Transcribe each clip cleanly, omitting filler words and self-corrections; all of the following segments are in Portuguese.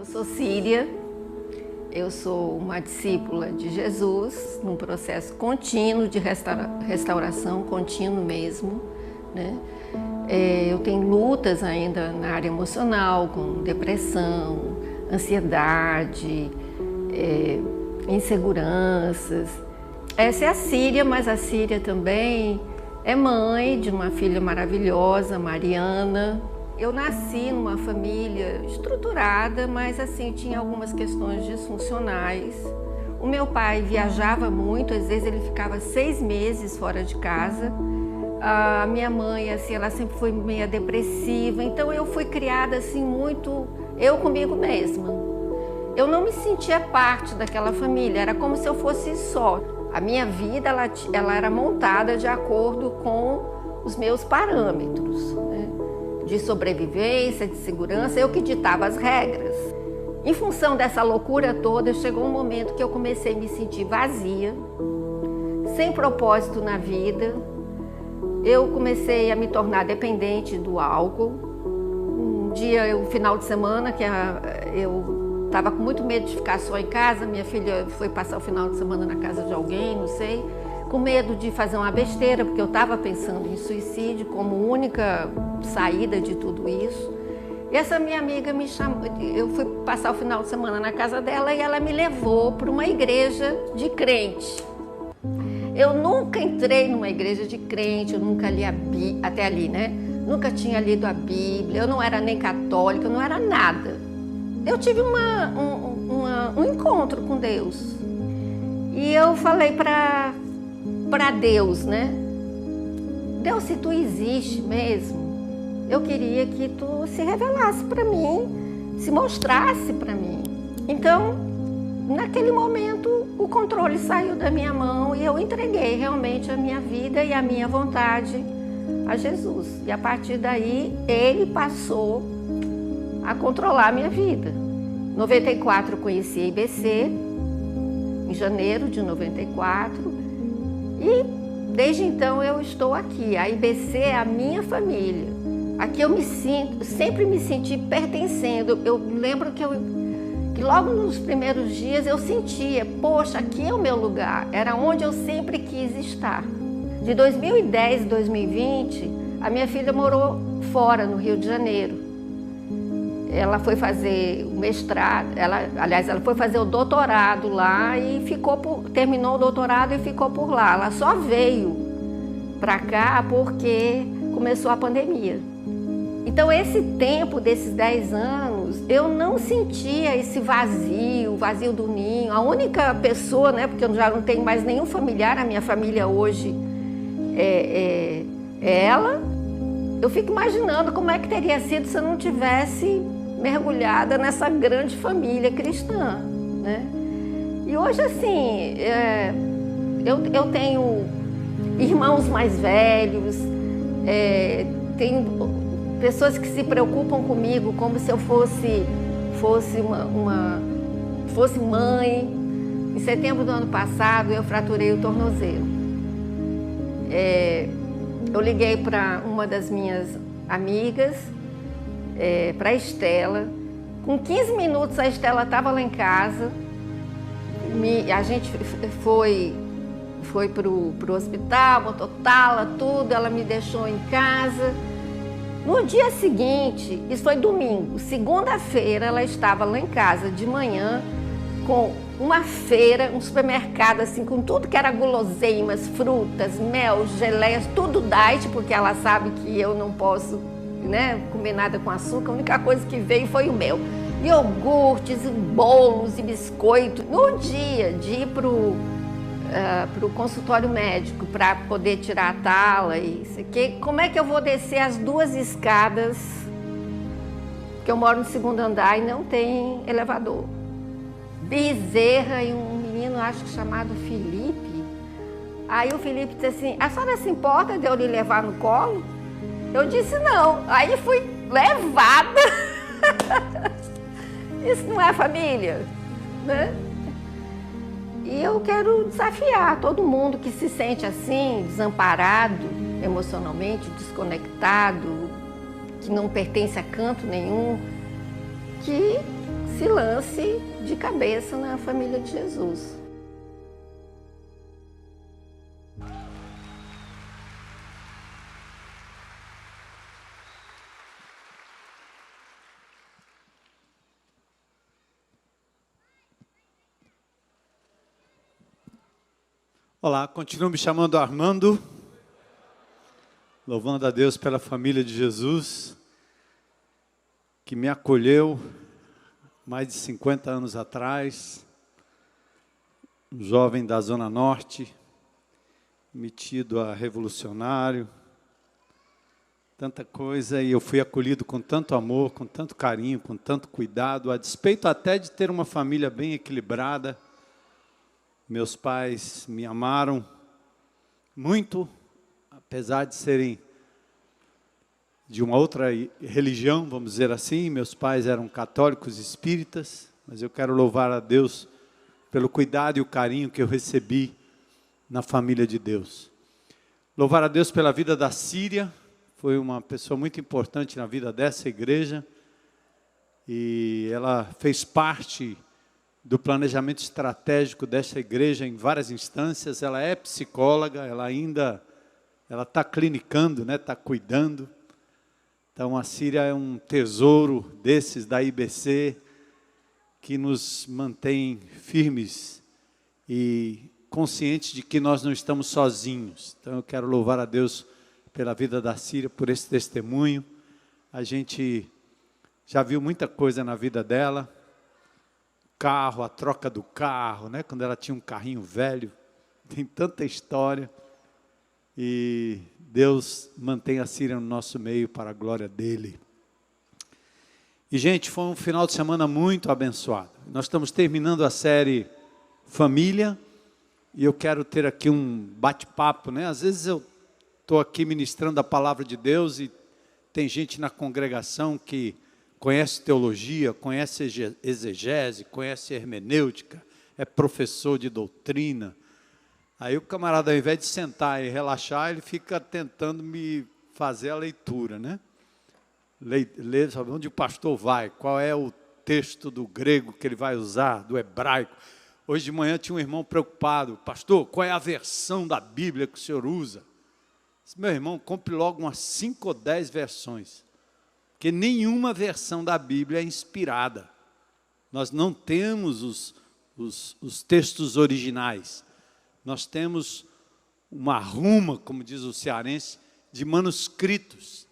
Eu sou Síria, eu sou uma discípula de Jesus, num processo contínuo de restauração, contínuo mesmo, né? Eu tenho lutas ainda na área emocional, com depressão, ansiedade, inseguranças. Essa é a Síria, mas a Síria também é mãe de uma filha maravilhosa, Mariana. Eu nasci numa família estruturada, mas assim, tinha algumas questões disfuncionais. O meu pai viajava muito, às vezes ele ficava 6 meses fora de casa. A minha mãe, assim, ela sempre foi meio depressiva, então eu fui criada assim muito, eu comigo mesma. Eu não me sentia parte daquela família, era como se eu fosse só. A minha vida, ela era montada de acordo com os meus parâmetros, né? De sobrevivência, de segurança, eu que ditava as regras. Em função dessa loucura toda, chegou um momento que eu comecei a me sentir vazia, sem propósito na vida. Eu comecei a me tornar dependente do álcool. Um dia, final de semana, eu estava com muito medo de ficar só em casa, minha filha foi passar o final de semana na casa de alguém, não sei, com medo de fazer uma besteira, porque eu estava pensando em suicídio como única saída de tudo isso. E essa minha amiga me chamou, eu fui passar o final de semana na casa dela e ela me levou para uma igreja de crente. Eu nunca entrei numa igreja de crente, eu nunca li a Bíblia, até ali, né? Nunca tinha lido a Bíblia, eu não era nem católica, eu não era nada. Eu tive um encontro com Deus. E eu falei para Deus, né? Deus, se tu existe mesmo, eu queria que tu se revelasse para mim, se mostrasse para mim. Então, naquele momento, o controle saiu da minha mão e eu entreguei realmente a minha vida e a minha vontade a Jesus. E a partir daí, Ele passou a controlar a minha vida. Em 94 eu conheci a IBC, em janeiro de 94, e desde então eu estou aqui. A IBC é a minha família. Aqui eu sempre me senti pertencendo. Eu lembro que logo nos primeiros dias eu sentia, poxa, aqui é o meu lugar, era onde eu sempre quis estar. De 2010 a 2020, a minha filha morou fora, no Rio de Janeiro. Ela foi fazer o mestrado, ela foi fazer o doutorado lá e terminou o doutorado e ficou por lá. Ela só veio para cá porque começou a pandemia. Então, esse tempo desses 10 anos, eu não sentia esse vazio, o vazio do ninho. A única pessoa, né, porque eu já não tenho mais nenhum familiar, a minha família hoje é ela. Eu fico imaginando como é que teria sido se eu não tivesse mergulhada nessa grande família cristã, né? E hoje, assim, eu tenho irmãos mais velhos, tenho pessoas que se preocupam comigo como se eu fosse mãe. Em setembro do ano passado, eu fraturei o tornozelo. Eu liguei para uma das minhas amigas, para a Estela. Com 15 minutos, a Estela estava lá em casa. A gente foi para o hospital, botou tala, tudo. Ela me deixou em casa. No dia seguinte, isso foi domingo, segunda-feira, ela estava lá em casa de manhã com uma feira, um supermercado assim, com tudo que era guloseimas, frutas, mel, geleias, tudo diet, porque ela sabe que eu não posso, né, comer nada com açúcar, a única coisa que veio foi o mel. Iogurtes, bolos e biscoito. No dia de ir para o consultório médico para poder tirar a tala e isso aqui, como é que eu vou descer as 2 escadas, que eu moro no 2º andar e não tem elevador. Bezerra e um menino, acho que chamado Felipe. Aí o Felipe disse assim, a senhora se importa de eu lhe levar no colo? Eu disse não, aí fui levada. Isso não é família, né? E eu quero desafiar todo mundo que se sente assim, desamparado emocionalmente, desconectado, que não pertence a canto nenhum, que se lance de cabeça na família de Jesus. Olá, continuo me chamando Armando, louvando a Deus pela família de Jesus, que me acolheu mais de 50 anos atrás, um jovem da Zona Norte, metido a revolucionário, tanta coisa, e eu fui acolhido com tanto amor, com tanto carinho, com tanto cuidado, a despeito até de ter uma família bem equilibrada. Meus pais me amaram muito, apesar de serem de uma outra religião, vamos dizer assim. Meus pais eram católicos espíritas, mas eu quero louvar a Deus pelo cuidado e o carinho que eu recebi na família de Deus. Louvar a Deus pela vida da Síria, foi uma pessoa muito importante na vida dessa igreja, e ela fez parte do planejamento estratégico desta igreja em várias instâncias. Ela é psicóloga, ela está clinicando, né, está cuidando. Então a Síria é um tesouro desses da IBC, que nos mantém firmes e conscientes de que nós não estamos sozinhos. Então eu quero louvar a Deus pela vida da Síria, por esse testemunho. A gente já viu muita coisa na vida dela. Carro, a troca do carro, né? Quando ela tinha um carrinho velho, tem tanta história, e Deus mantém a Síria no nosso meio para a glória dele. E gente, foi um final de semana muito abençoado. Nós estamos terminando a série Família, e eu quero ter aqui um bate-papo, né? Às vezes eu estou aqui ministrando a palavra de Deus e tem gente na congregação que conhece teologia, conhece exegese, conhece hermenêutica, é professor de doutrina. Aí o camarada, ao invés de sentar e relaxar, ele fica tentando me fazer a leitura, né? Ler, sabe onde o pastor vai, qual é o texto do grego que ele vai usar, do hebraico. Hoje de manhã tinha um irmão preocupado: pastor, qual é a versão da Bíblia que o senhor usa? Disse: meu irmão, compre logo umas 5 ou 10 versões. Porque nenhuma versão da Bíblia é inspirada. Nós não temos os textos originais. Nós temos uma ruma, como diz o cearense, de manuscritos.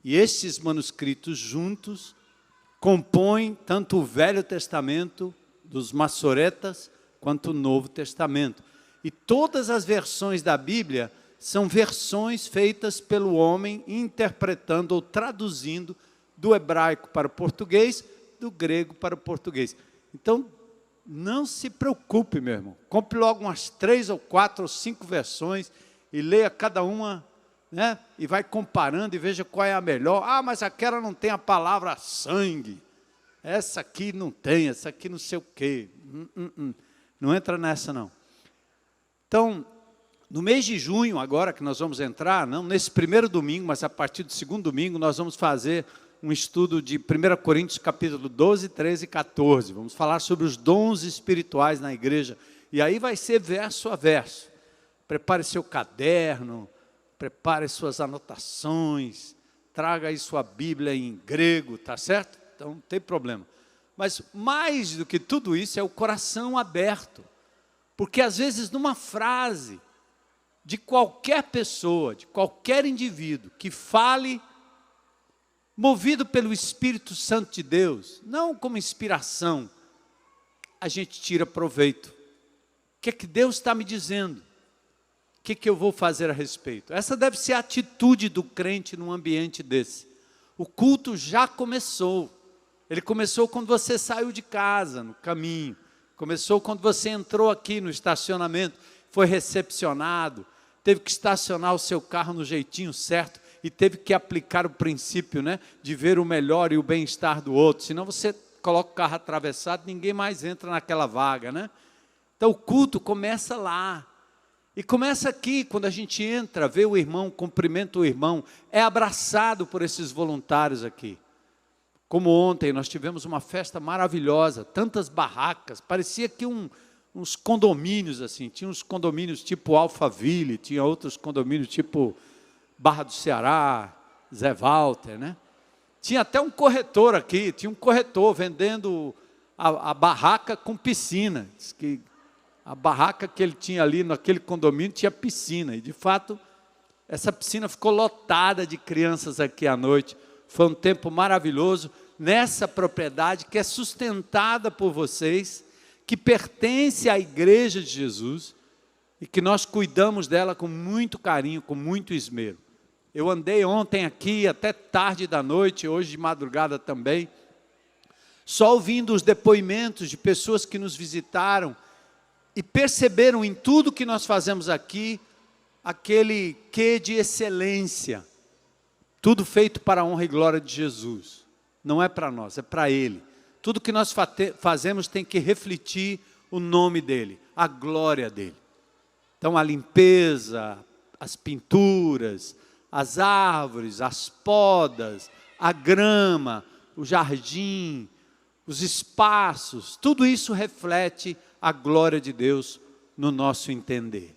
E esses manuscritos juntos compõem tanto o Velho Testamento dos maçoretas quanto o Novo Testamento. E todas as versões da Bíblia são versões feitas pelo homem interpretando ou traduzindo do hebraico para o português, do grego para o português. Então, não se preocupe, meu irmão. Compre logo umas 3 ou 4 ou 5 versões e leia cada uma, né? E vai comparando e veja qual é a melhor. Ah, mas aquela não tem a palavra sangue. Essa aqui não tem, essa aqui não sei o quê. Não entra nessa, não. Então, no mês de junho, agora que nós vamos entrar, não nesse primeiro domingo, mas a partir do segundo domingo, nós vamos fazer um estudo de 1 Coríntios, capítulo 12, 13 e 14. Vamos falar sobre os dons espirituais na igreja. E aí vai ser verso a verso. Prepare seu caderno, prepare suas anotações, traga aí sua Bíblia em grego, tá certo? Então não tem problema. Mas mais do que tudo isso é o coração aberto. Porque às vezes numa frase de qualquer pessoa, de qualquer indivíduo que fale movido pelo Espírito Santo de Deus, não como inspiração, a gente tira proveito. O que é que Deus está me dizendo? O que é que eu vou fazer a respeito? Essa deve ser a atitude do crente num ambiente desse. O culto já começou. Ele começou quando você saiu de casa, no caminho. Começou quando você entrou aqui no estacionamento, foi recepcionado, teve que estacionar o seu carro no jeitinho certo, e teve que aplicar o princípio, né, de ver o melhor e o bem-estar do outro. Senão você coloca o carro atravessado, ninguém mais entra naquela vaga, né? Então o culto começa lá. E começa aqui, quando a gente entra, vê o irmão, cumprimenta o irmão, é abraçado por esses voluntários aqui. Como ontem nós tivemos uma festa maravilhosa, tantas barracas, parecia que uns condomínios assim, tinha uns condomínios tipo Alphaville, tinha outros condomínios tipo Barra do Ceará, Zé Walter, né? Tinha até um corretor aqui, tinha um corretor vendendo a barraca com piscina. Diz que a barraca que ele tinha ali naquele condomínio tinha piscina, e de fato essa piscina ficou lotada de crianças aqui à noite. Foi um tempo maravilhoso nessa propriedade que é sustentada por vocês, que pertence à Igreja de Jesus e que nós cuidamos dela com muito carinho, com muito esmero. Eu andei ontem aqui até tarde da noite, hoje de madrugada também, só ouvindo os depoimentos de pessoas que nos visitaram e perceberam em tudo que nós fazemos aqui aquele quê de excelência. Tudo feito para a honra e glória de Jesus. Não é para nós, é para Ele. Tudo que nós fazemos tem que refletir o nome dEle, a glória dEle. Então a limpeza, as pinturas, as árvores, as podas, a grama, o jardim, os espaços, tudo isso reflete a glória de Deus no nosso entender.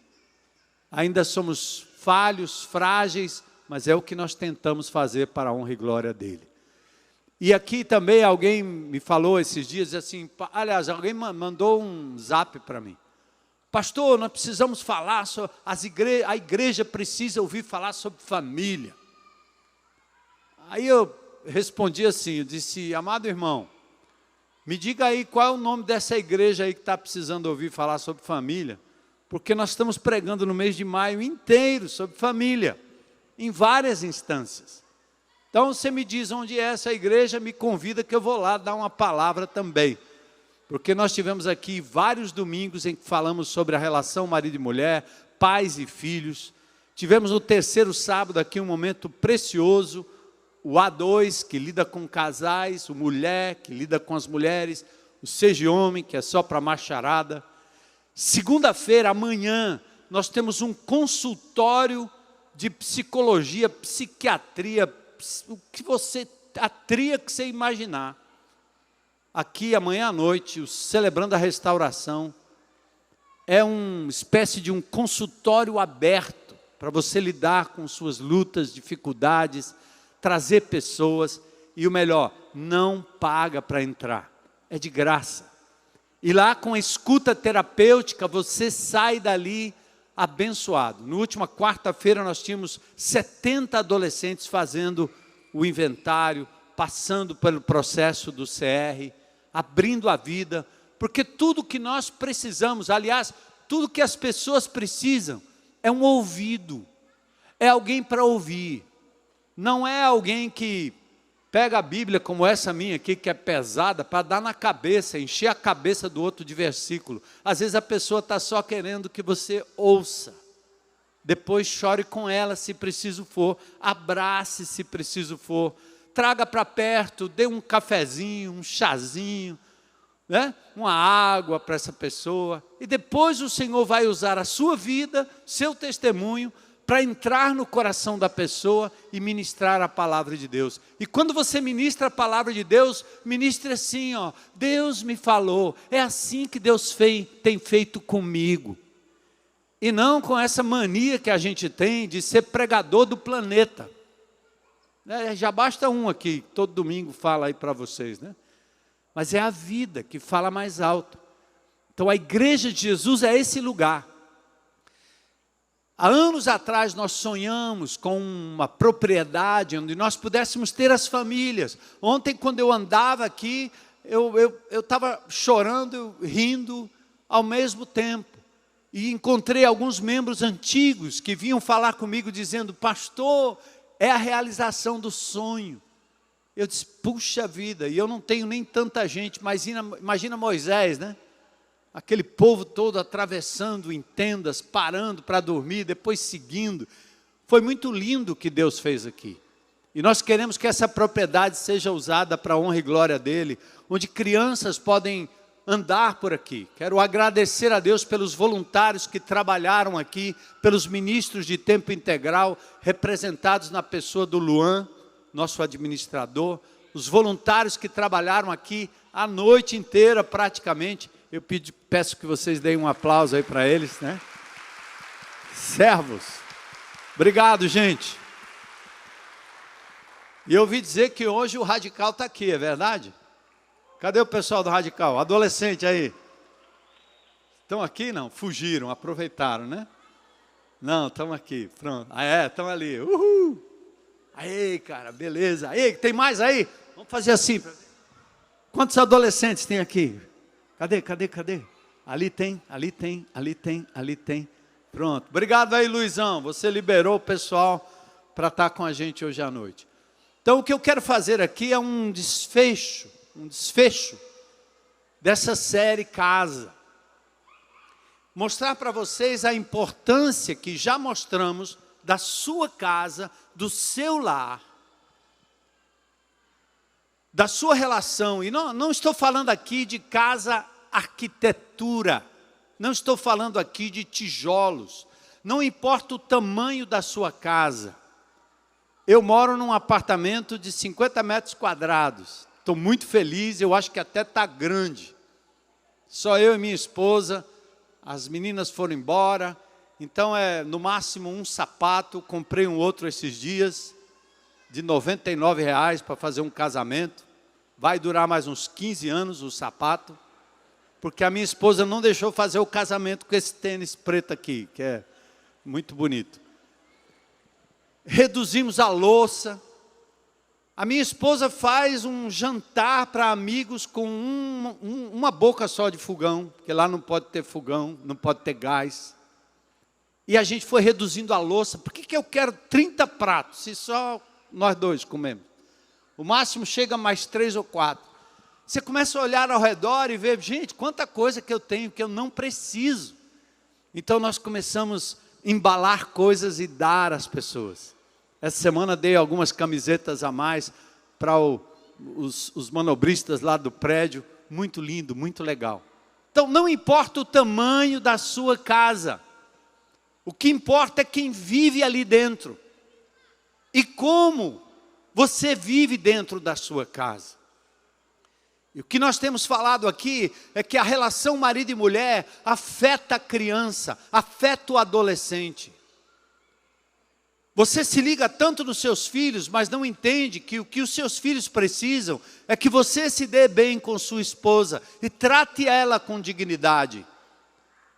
Ainda somos falhos, frágeis, mas é o que nós tentamos fazer para a honra e glória dEle. E aqui também alguém me falou esses dias assim, aliás, alguém mandou um zap para mim. Pastor, nós precisamos falar sobre a igreja precisa ouvir falar sobre família. Aí eu respondi assim, eu disse, amado irmão, me diga aí qual é o nome dessa igreja aí que está precisando ouvir falar sobre família, porque nós estamos pregando no mês de maio inteiro sobre família, em várias instâncias. Então você me diz onde é essa igreja, me convida que eu vou lá dar uma palavra também. Porque nós tivemos aqui vários domingos em que falamos sobre a relação marido e mulher, pais e filhos. Tivemos no terceiro sábado aqui um momento precioso, o A2, que lida com casais, o Mulher, que lida com as mulheres, o Seja Homem, que é só para macharada. Segunda-feira, amanhã, nós temos um consultório de psicologia, psiquiatria, a tria que você imaginar. Aqui, amanhã à noite, Celebrando a Restauração, é uma espécie de um consultório aberto, para você lidar com suas lutas, dificuldades, trazer pessoas, e o melhor, não paga para entrar, é de graça. E lá com a escuta terapêutica, você sai dali abençoado. Na última quarta-feira nós tínhamos 70 adolescentes fazendo o inventário, passando pelo processo do CR, abrindo a vida, porque tudo que nós precisamos, aliás, tudo que as pessoas precisam, é um ouvido, é alguém para ouvir, não é alguém que pega a Bíblia como essa minha aqui, que é pesada, para dar na cabeça, encher a cabeça do outro de versículo. Às vezes a pessoa está só querendo que você ouça, depois chore com ela se preciso for, abrace se preciso for, traga para perto, dê um cafezinho, um chazinho, né? Uma água para essa pessoa, e depois o Senhor vai usar a sua vida, seu testemunho, para entrar no coração da pessoa e ministrar a palavra de Deus. E quando você ministra a palavra de Deus, ministre assim, ó, Deus me falou, é assim que Deus tem feito comigo. E não com essa mania que a gente tem de ser pregador do planeta. Já basta um aqui, todo domingo fala aí para vocês, né? Mas é a vida que fala mais alto. Então a igreja de Jesus é esse lugar. Há anos atrás nós sonhamos com uma propriedade onde nós pudéssemos ter as famílias. Ontem quando eu andava aqui, eu estava chorando, rindo ao mesmo tempo. E encontrei alguns membros antigos que vinham falar comigo dizendo, pastor, é a realização do sonho. Eu disse, puxa vida, e eu não tenho nem tanta gente, mas imagina Moisés, né? Aquele povo todo atravessando em tendas, parando para dormir, depois seguindo. Foi muito lindo o que Deus fez aqui. E nós queremos que essa propriedade seja usada para a honra e glória dEle, onde crianças podem andar por aqui. Quero agradecer a Deus pelos voluntários que trabalharam aqui, pelos ministros de tempo integral, representados na pessoa do Luan, nosso administrador, os voluntários que trabalharam aqui a noite inteira praticamente. Eu peço que vocês deem um aplauso aí para eles, né? Servos. Obrigado, gente. E eu ouvi dizer que hoje o Radical está aqui, é verdade? Cadê o pessoal do Radical? Adolescente aí. Estão aqui? Não, fugiram, aproveitaram, né? Não, estão aqui, pronto. Estão ali. Uhul! Aí, cara, beleza. Aí, tem mais aí? Vamos fazer assim. Quantos adolescentes tem aqui? Cadê? Ali tem. Pronto. Obrigado aí, Luizão. Você liberou o pessoal para estar com a gente hoje à noite. Então, o que eu quero fazer aqui é um desfecho dessa série Casa. Mostrar para vocês a importância que já mostramos da sua casa, do seu lar, da sua relação. E não estou falando aqui de casa arquitetura, não estou falando aqui de tijolos, não importa o tamanho da sua casa. Eu moro num apartamento de 50 metros quadrados, estou muito feliz, eu acho que até está grande. Só eu e minha esposa, as meninas foram embora, então é no máximo um sapato, comprei um outro esses dias, de R$ 99,00 para fazer um casamento, vai durar mais uns 15 anos o sapato, porque a minha esposa não deixou fazer o casamento com esse tênis preto aqui, que é muito bonito. Reduzimos a louça. A minha esposa faz um jantar para amigos com uma boca só de fogão, porque lá não pode ter fogão, não pode ter gás. E a gente foi reduzindo a louça. Por que eu quero 30 pratos, se só nós dois comemos? O máximo chega mais 3 ou 4. Você começa a olhar ao redor e ver, gente, quanta coisa que eu tenho que eu não preciso. Então nós começamos a embalar coisas e dar às pessoas. Essa semana dei algumas camisetas a mais para os manobristas lá do prédio. Muito lindo, muito legal. Então não importa o tamanho da sua casa. O que importa é quem vive ali dentro. E como você vive dentro da sua casa. E o que nós temos falado aqui é que a relação marido e mulher afeta a criança, afeta o adolescente. Você se liga tanto nos seus filhos, mas não entende que o que os seus filhos precisam é que você se dê bem com sua esposa e trate ela com dignidade.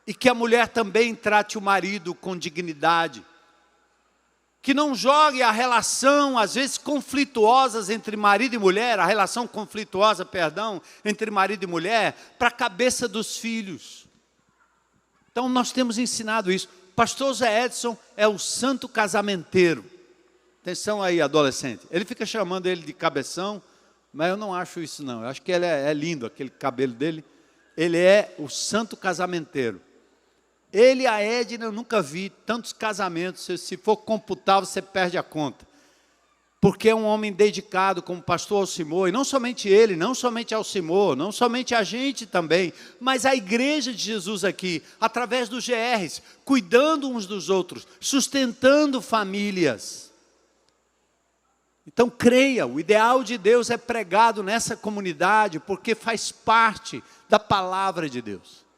E que a mulher também trate o marido com dignidade. Que não jogue a relação, às vezes, conflituosas entre marido e mulher, a relação conflituosa, entre marido e mulher, para a cabeça dos filhos. Então, nós temos ensinado isso. Pastor Zé Edson é o santo casamenteiro. Atenção aí, adolescente. Ele fica chamando ele de cabeção, mas eu não acho isso não. Eu acho que ele é lindo, aquele cabelo dele. Ele é o santo casamenteiro. Ele e a Edna, eu nunca vi tantos casamentos. Se for computar, você perde a conta. Porque é um homem dedicado, como o pastor Alcimor, e não somente ele, não somente Alcimor, não somente a gente também, mas a igreja de Jesus aqui, através dos GRs, cuidando uns dos outros, sustentando famílias. Então creia, o ideal de Deus é pregado nessa comunidade, porque faz parte da palavra de Deus.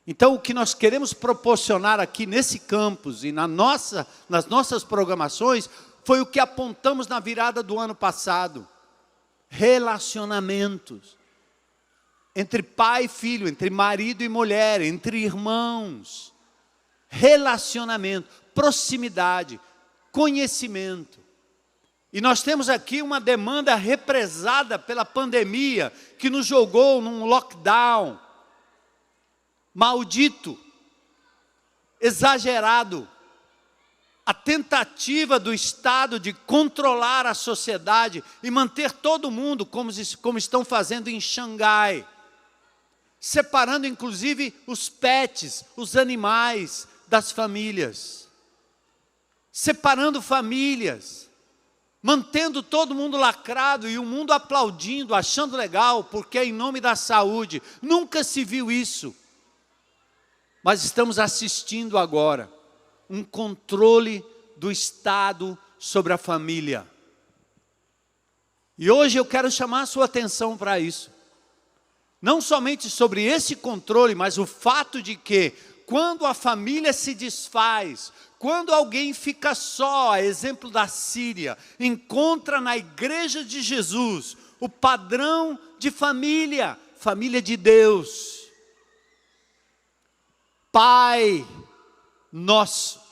Então o que nós queremos proporcionar aqui nesse campus e nas nossas programações, foi o que apontamos na virada do ano passado. Relacionamentos. Entre pai e filho, entre marido e mulher, entre irmãos. Relacionamento, proximidade, conhecimento. E nós temos aqui uma demanda represada pela pandemia, que nos jogou num lockdown. Maldito. Exagerado. A tentativa do Estado de controlar a sociedade e manter todo mundo como estão fazendo em Xangai. Separando inclusive os pets, os animais das famílias. Separando famílias. Mantendo todo mundo lacrado e o mundo aplaudindo, achando legal, porque é em nome da saúde. Nunca se viu isso. Mas estamos assistindo agora um controle do Estado sobre a família. E hoje eu quero chamar a sua atenção para isso. Não somente sobre esse controle, mas o fato de que, quando a família se desfaz, quando alguém fica só, a exemplo da Síria, encontra na igreja de Jesus o padrão de família, família de Deus. Pai nosso.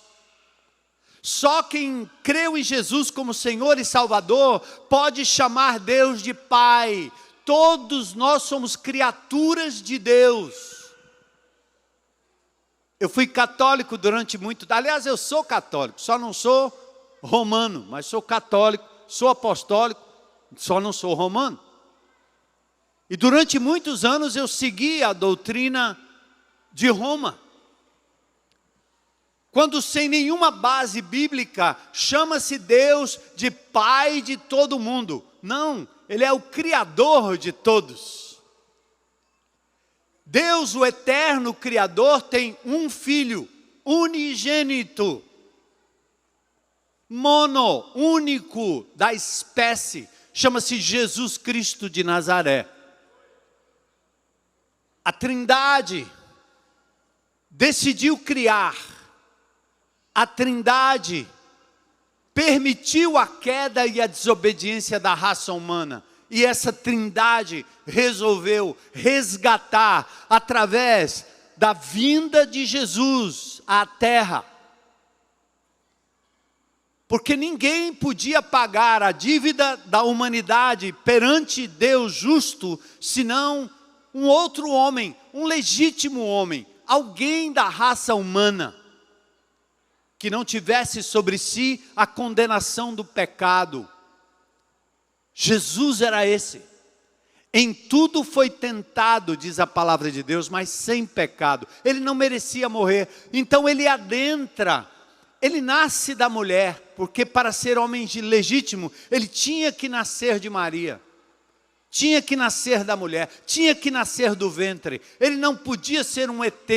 Só quem creu em Jesus como Senhor e Salvador pode chamar Deus de Pai. Todos nós somos criaturas de Deus. Eu fui católico durante muito tempo. Aliás, eu sou católico, só não sou romano, mas sou católico, sou apostólico, só não sou romano. E durante muitos anos eu segui a doutrina de Roma. Quando sem nenhuma base bíblica, chama-se Deus de Pai de todo mundo. Não, Ele é o Criador de todos. Deus, o eterno Criador, tem um Filho, unigênito, único da espécie, chama-se Jesus Cristo de Nazaré. A Trindade decidiu criar. A Trindade permitiu a queda e a desobediência da raça humana. E essa Trindade resolveu resgatar através da vinda de Jesus à terra. Porque ninguém podia pagar a dívida da humanidade perante Deus justo, senão um outro homem, um legítimo homem, alguém da raça humana, que não tivesse sobre si a condenação do pecado. Jesus era esse. Em tudo foi tentado, diz a palavra de Deus, mas sem pecado. Ele não merecia morrer. Então ele adentra, ele nasce da mulher, porque para ser homem legítimo, ele tinha que nascer de Maria. Tinha que nascer da mulher, tinha que nascer do ventre. Ele não podia ser um ET,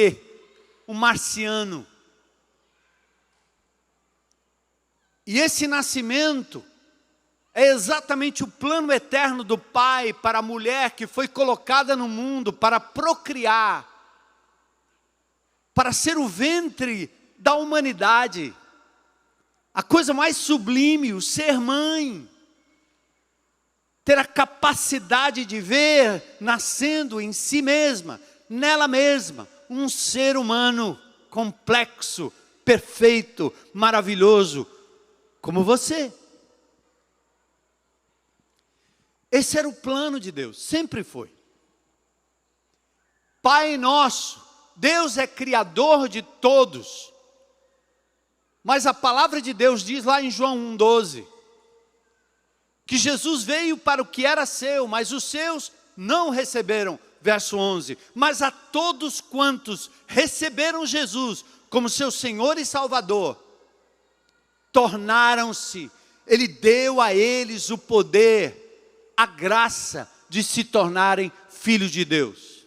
um marciano. E esse nascimento é exatamente o plano eterno do Pai para a mulher que foi colocada no mundo para procriar, para ser o ventre da humanidade. A coisa mais sublime, o ser mãe. Ter a capacidade de ver nascendo em si mesma, nela mesma, um ser humano complexo, perfeito, maravilhoso, como você. Esse era o plano de Deus, sempre foi. Pai nosso, Deus é criador de todos. Mas a palavra de Deus diz lá em João 1,12, que Jesus veio para o que era seu, mas os seus não receberam. Verso 11, mas a todos quantos receberam Jesus como seu Senhor e Salvador, tornaram-se, Ele deu a eles o poder, a graça de se tornarem filhos de Deus.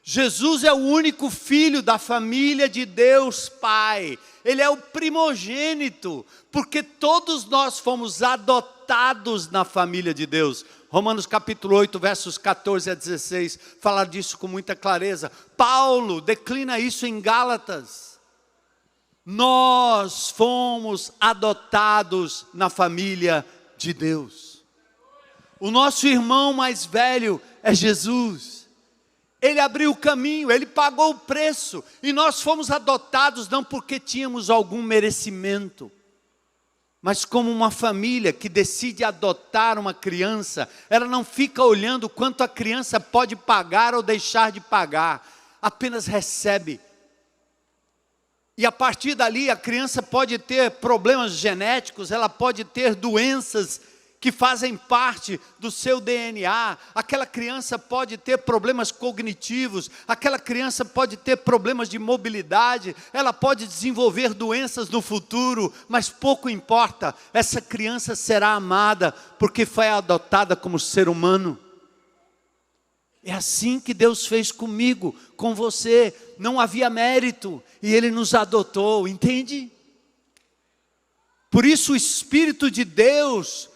Jesus é o único filho da família de Deus Pai. Ele é o primogênito, porque todos nós fomos adotados na família de Deus. Romanos capítulo 8, versos 14 a 16, fala disso com muita clareza. Paulo declina isso em Gálatas. Nós fomos adotados na família de Deus. O nosso irmão mais velho é Jesus. Ele abriu o caminho, Ele pagou o preço. E nós fomos adotados não porque tínhamos algum merecimento, mas como uma família que decide adotar uma criança, ela não fica olhando quanto a criança pode pagar ou deixar de pagar. Apenas recebe. E a partir dali a criança pode ter problemas genéticos, ela pode ter doenças que fazem parte do seu DNA, aquela criança pode ter problemas cognitivos, aquela criança pode ter problemas de mobilidade, ela pode desenvolver doenças no futuro, mas pouco importa, essa criança será amada, porque foi adotada como ser humano. É assim que Deus fez comigo, com você, não havia mérito, e Ele nos adotou, entende? Por isso o Espírito de Deus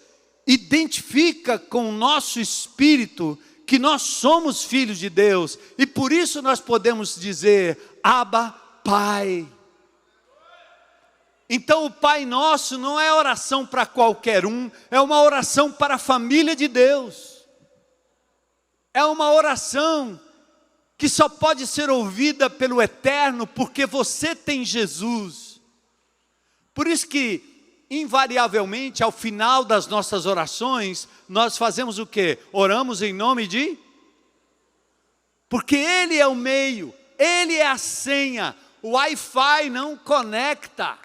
identifica com o nosso espírito que nós somos filhos de Deus. E por isso nós podemos dizer, Abba, Pai. Então o Pai Nosso não é oração para qualquer um, é uma oração para a família de Deus. É uma oração que só pode ser ouvida pelo Eterno, porque você tem Jesus. Por isso que, invariavelmente, ao final das nossas orações, nós fazemos o quê? Oramos em nome de? Porque Ele é o meio, Ele é a senha, o Wi-Fi não conecta.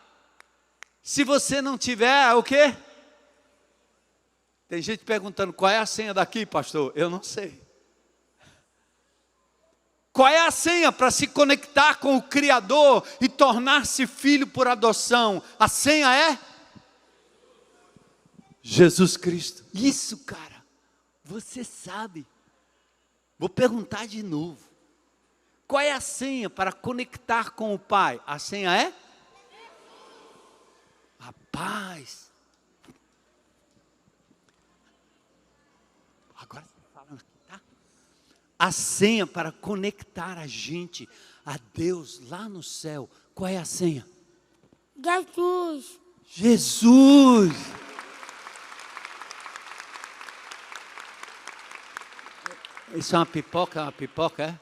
Se você não tiver, o quê? Tem gente perguntando, qual é a senha daqui, pastor? Eu não sei. Qual é a senha para se conectar com o Criador e tornar-se filho por adoção? A senha é? Jesus Cristo. Isso, cara, você sabe. Vou perguntar de novo. Qual é a senha para conectar com o Pai? A senha é? Rapaz. Agora você está falando aqui, tá? A senha para conectar a gente a Deus lá no céu. Qual é a senha? Jesus. Jesus. Isso é uma pipoca? É uma pipoca, é?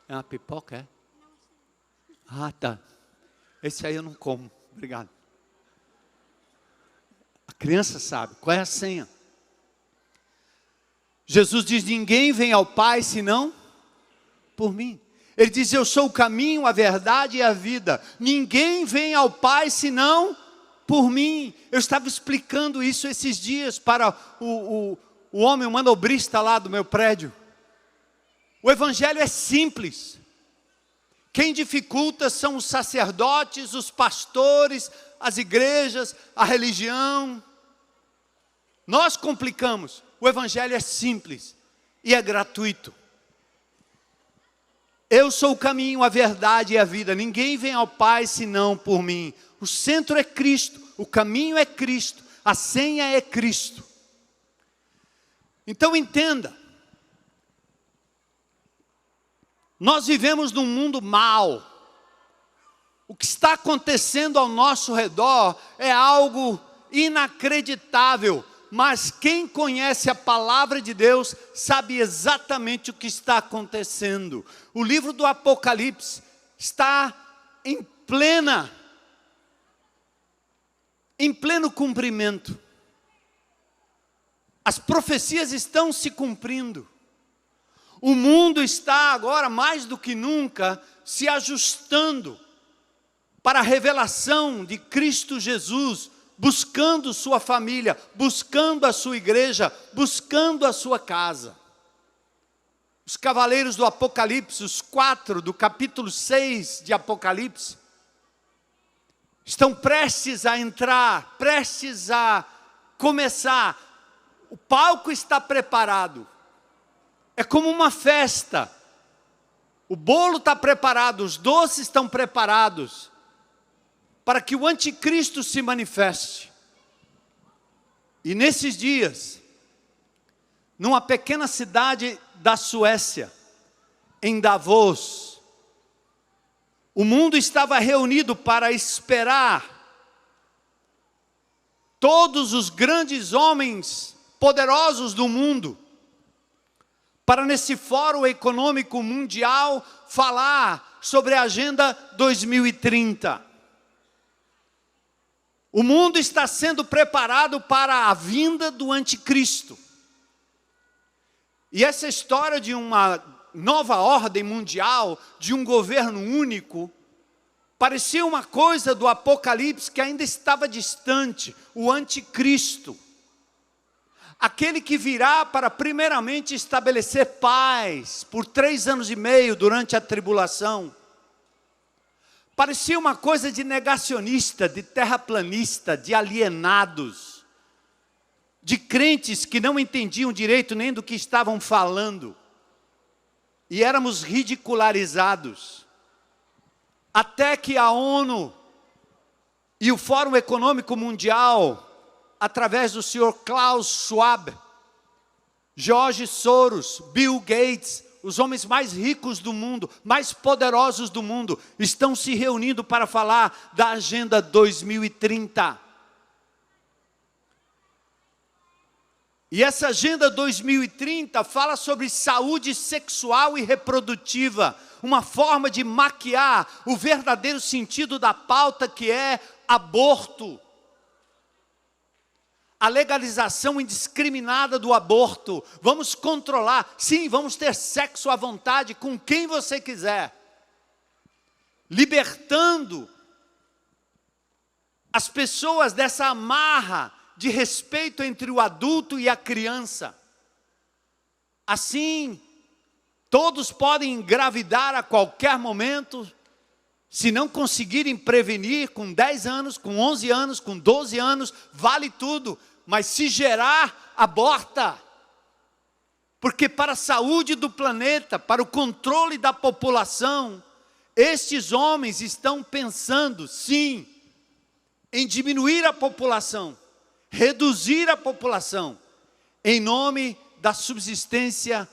É uma pipoca, é? Ah, tá. Esse aí eu não como. Obrigado. A criança sabe. Qual é a senha? Jesus diz, ninguém vem ao Pai senão por mim. Ele diz, eu sou o caminho, a verdade e a vida. Ninguém vem ao Pai senão por mim. Eu estava explicando isso esses dias para o homem, o manobrista lá do meu prédio. O evangelho é simples. Quem dificulta são os sacerdotes, os pastores, as igrejas, a religião. Nós complicamos. O evangelho é simples e é gratuito. Eu sou o caminho, a verdade e a vida. Ninguém vem ao Pai senão por mim. O centro é Cristo, o caminho é Cristo, a senha é Cristo. Então entenda. Nós vivemos num mundo mau. O que está acontecendo ao nosso redor é algo inacreditável. Mas quem conhece a palavra de Deus sabe exatamente o que está acontecendo. O livro do Apocalipse está em pleno cumprimento. As profecias estão se cumprindo. O mundo está agora, mais do que nunca, se ajustando para a revelação de Cristo Jesus, buscando sua família, buscando a sua igreja, buscando a sua casa. Os cavaleiros do Apocalipse, os 4 do capítulo 6 de Apocalipse, estão prestes a entrar, prestes a começar. O palco está preparado. É como uma festa. O bolo está preparado, os doces estão preparados para que o anticristo se manifeste. E nesses dias, numa pequena cidade da Suécia, em Davos, o mundo estava reunido para esperar todos os grandes homens poderosos do mundo, para nesse fórum econômico mundial falar sobre a Agenda 2030. O mundo está sendo preparado para a vinda do anticristo. E essa história de uma nova ordem mundial, de um governo único, parecia uma coisa do Apocalipse que ainda estava distante, o anticristo. Aquele que virá para primeiramente estabelecer paz por 3 anos e meio durante a tribulação. Parecia uma coisa de negacionista, de terraplanista, de alienados, de crentes que não entendiam direito nem do que estavam falando. E éramos ridicularizados. Até que a ONU e o Fórum Econômico Mundial através do senhor Klaus Schwab, George Soros, Bill Gates, os homens mais ricos do mundo, mais poderosos do mundo, estão se reunindo para falar da Agenda 2030. E essa Agenda 2030 fala sobre saúde sexual e reprodutiva, uma forma de maquiar o verdadeiro sentido da pauta, que é aborto. A legalização indiscriminada do aborto. Vamos controlar, sim, vamos ter sexo à vontade com quem você quiser. Libertando as pessoas dessa amarra de respeito entre o adulto e a criança. Assim, todos podem engravidar a qualquer momento, se não conseguirem prevenir com 10 anos, com 11 anos, com 12 anos, vale tudo. Mas se gerar, aborta. Porque para a saúde do planeta, para o controle da população, estes homens estão pensando, sim, em diminuir a população, reduzir a população, em nome da subsistência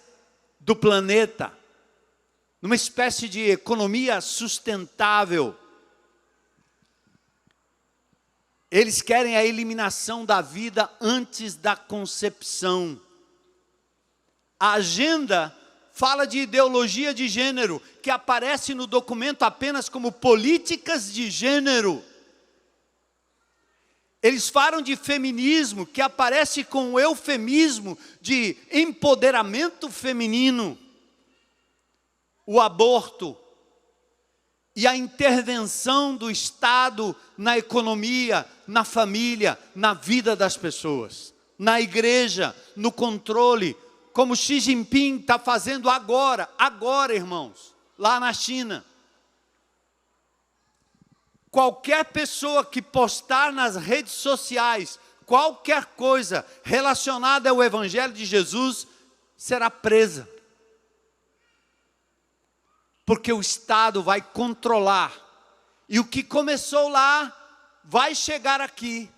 do planeta, numa espécie de economia sustentável. Eles querem a eliminação da vida antes da concepção. A agenda fala de ideologia de gênero, que aparece no documento apenas como políticas de gênero. Eles falam de feminismo, que aparece com o eufemismo de empoderamento feminino. O aborto e a intervenção do Estado na economia, na família, na vida das pessoas, na igreja, no controle, como Xi Jinping está fazendo agora, irmãos, lá na China. Qualquer pessoa que postar nas redes sociais qualquer coisa relacionada ao Evangelho de Jesus será presa. Porque o Estado vai controlar. E o que começou lá vai chegar aqui.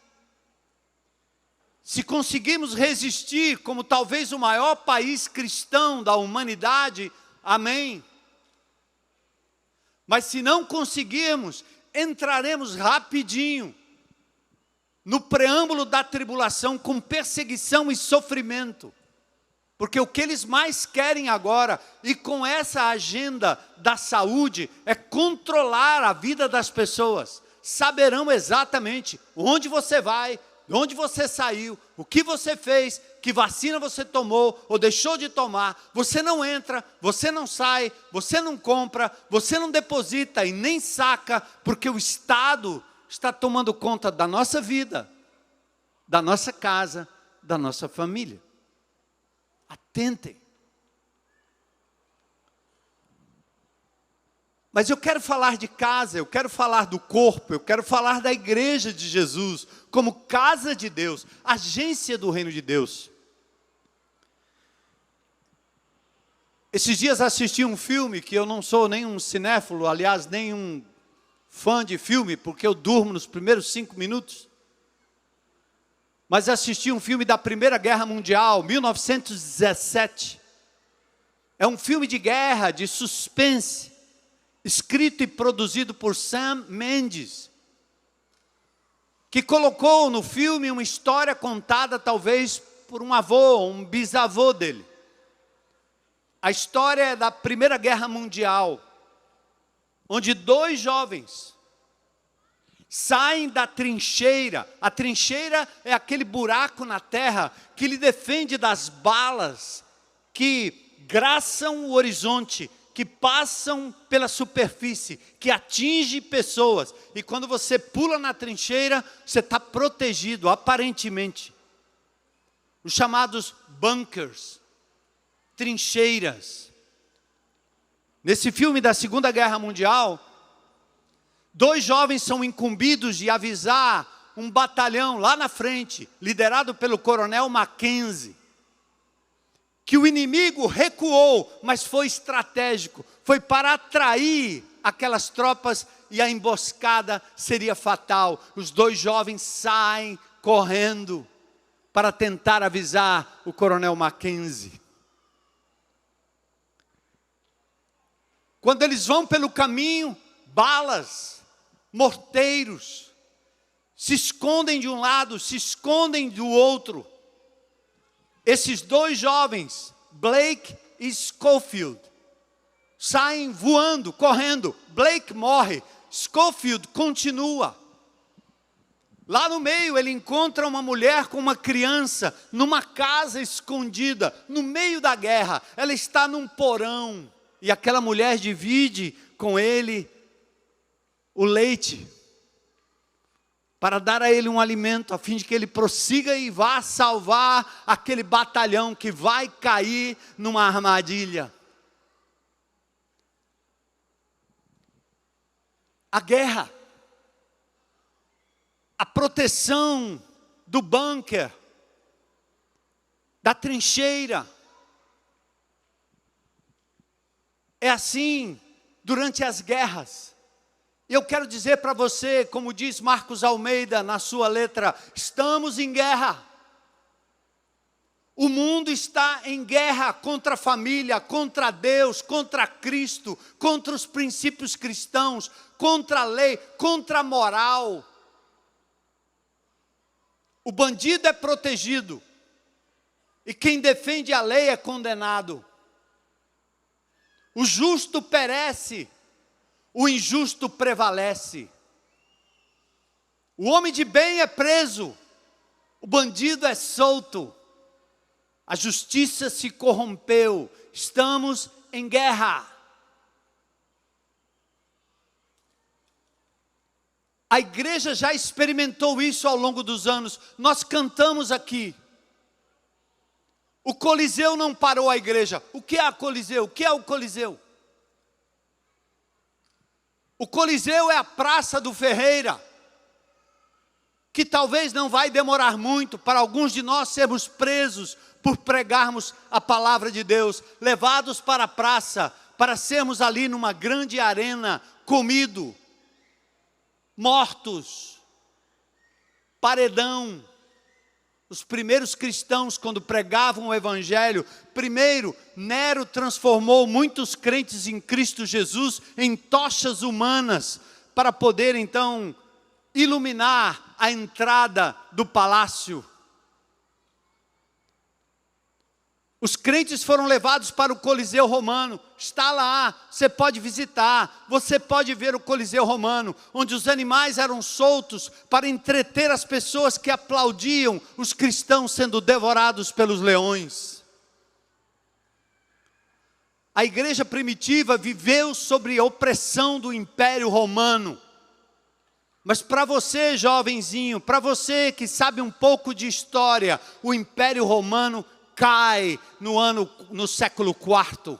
Se conseguirmos resistir como talvez o maior país cristão da humanidade, amém. Mas se não conseguirmos, entraremos rapidinho no preâmbulo da tribulação com perseguição e sofrimento. Porque o que eles mais querem agora, e com essa agenda da saúde, é controlar a vida das pessoas. Saberão exatamente onde você vai, de onde você saiu, o que você fez, que vacina você tomou ou deixou de tomar. Você não entra, você não sai, você não compra, você não deposita e nem saca, porque o Estado está tomando conta da nossa vida, da nossa casa, da nossa família. Atentem. Mas eu quero falar de casa, eu quero falar do corpo, eu quero falar da igreja de Jesus, como casa de Deus, agência do reino de Deus. Esses dias assisti um filme, que eu não sou nem um cinéfilo, aliás, nem um fã de filme, porque eu durmo nos primeiros 5 minutos. Mas assisti um filme da Primeira Guerra Mundial, 1917. É um filme de guerra, de suspense, escrito e produzido por Sam Mendes, que colocou no filme uma história contada talvez por um avô, um bisavô dele. A história é da Primeira Guerra Mundial, onde 2 jovens saem da trincheira. A trincheira é aquele buraco na terra que lhe defende das balas que graçam o horizonte, que passam pela superfície, que atinge pessoas. E quando você pula na trincheira, você está protegido, aparentemente. Os chamados bunkers, trincheiras. Nesse filme da Segunda Guerra Mundial, 2 jovens são incumbidos de avisar um batalhão lá na frente, liderado pelo coronel Mackenzie, que o inimigo recuou, mas foi estratégico, foi para atrair aquelas tropas e a emboscada seria fatal. Os 2 jovens saem correndo para tentar avisar o coronel Mackenzie. Quando eles vão pelo caminho, balas, morteiros, se escondem de um lado, se escondem do outro. Esses dois jovens, Blake e Schofield, saem voando, correndo. Blake morre, Schofield continua. Lá no meio ele encontra uma mulher com uma criança, numa casa escondida, no meio da guerra. Ela está num porão, e aquela mulher divide com ele o leite, para dar a ele um alimento, a fim de que ele prossiga e vá salvar aquele batalhão que vai cair numa armadilha. A guerra, a proteção do bunker, da trincheira. É assim durante as guerras. Eu quero dizer para você, como diz Marcos Almeida na sua letra, estamos em guerra. O mundo está em guerra contra a família, contra Deus, contra Cristo, contra os princípios cristãos, contra a lei, contra a moral. O bandido é protegido e quem defende a lei é condenado. O justo perece, o injusto prevalece. O homem de bem é preso, o bandido é solto. A justiça se corrompeu, estamos em guerra. A igreja já experimentou isso ao longo dos anos. Nós cantamos aqui. O Coliseu não parou a igreja. O que é a Coliseu? O que é o Coliseu? O Coliseu é a Praça do Ferreira, que talvez não vai demorar muito para alguns de nós sermos presos por pregarmos a palavra de Deus, levados para a praça, para sermos ali numa grande arena, comido, mortos, paredão. Os primeiros cristãos, quando pregavam o evangelho, primeiro, Nero transformou muitos crentes em Cristo Jesus em tochas humanas, para poder então iluminar a entrada do palácio. Os crentes foram levados para o Coliseu Romano, está lá, você pode visitar, você pode ver o Coliseu Romano, onde os animais eram soltos para entreter as pessoas que aplaudiam os cristãos sendo devorados pelos leões. A igreja primitiva viveu sob a opressão do Império Romano. Mas para você, jovenzinho, para você que sabe um pouco de história, o Império Romano cai no século IV.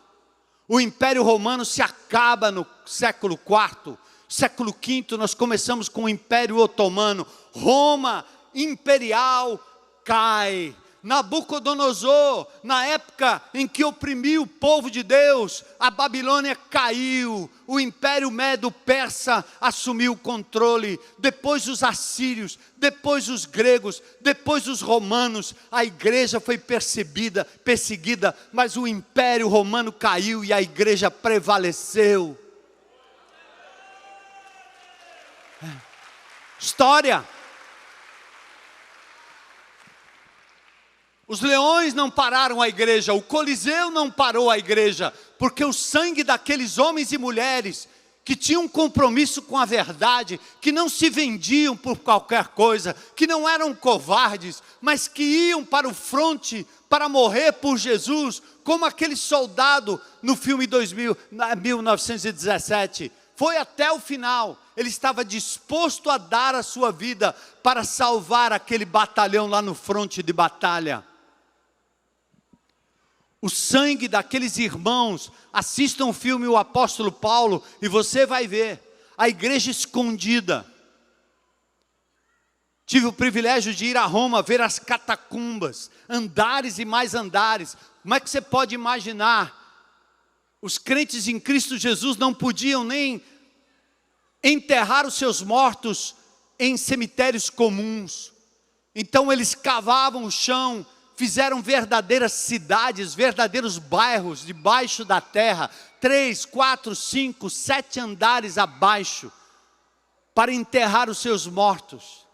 O Império Romano se acaba no século IV. Século V nós começamos com o Império Otomano. Roma imperial cai. Nabucodonosor, na época em que oprimiu o povo de Deus, a Babilônia caiu, o Império Medo-Persa assumiu o controle, depois os assírios, depois os gregos, depois os romanos. A igreja foi perseguida, mas o Império Romano caiu e a igreja prevaleceu. História. Os leões não pararam a igreja, o Coliseu não parou a igreja, porque o sangue daqueles homens e mulheres que tinham um compromisso com a verdade, que não se vendiam por qualquer coisa, que não eram covardes, mas que iam para o fronte para morrer por Jesus, como aquele soldado no filme 1917, foi até o final. Ele estava disposto a dar a sua vida para salvar aquele batalhão lá no fronte de batalha. O sangue daqueles irmãos, assistam o filme O Apóstolo Paulo e você vai ver, a igreja escondida. Tive o privilégio de ir a Roma, ver as catacumbas, andares e mais andares. Como é que você pode imaginar? Os crentes em Cristo Jesus não podiam nem enterrar os seus mortos em cemitérios comuns. Então eles cavavam o chão, fizeram verdadeiras cidades, verdadeiros bairros debaixo da terra, 3, 4, 5, 7 andares abaixo, para enterrar os seus mortos.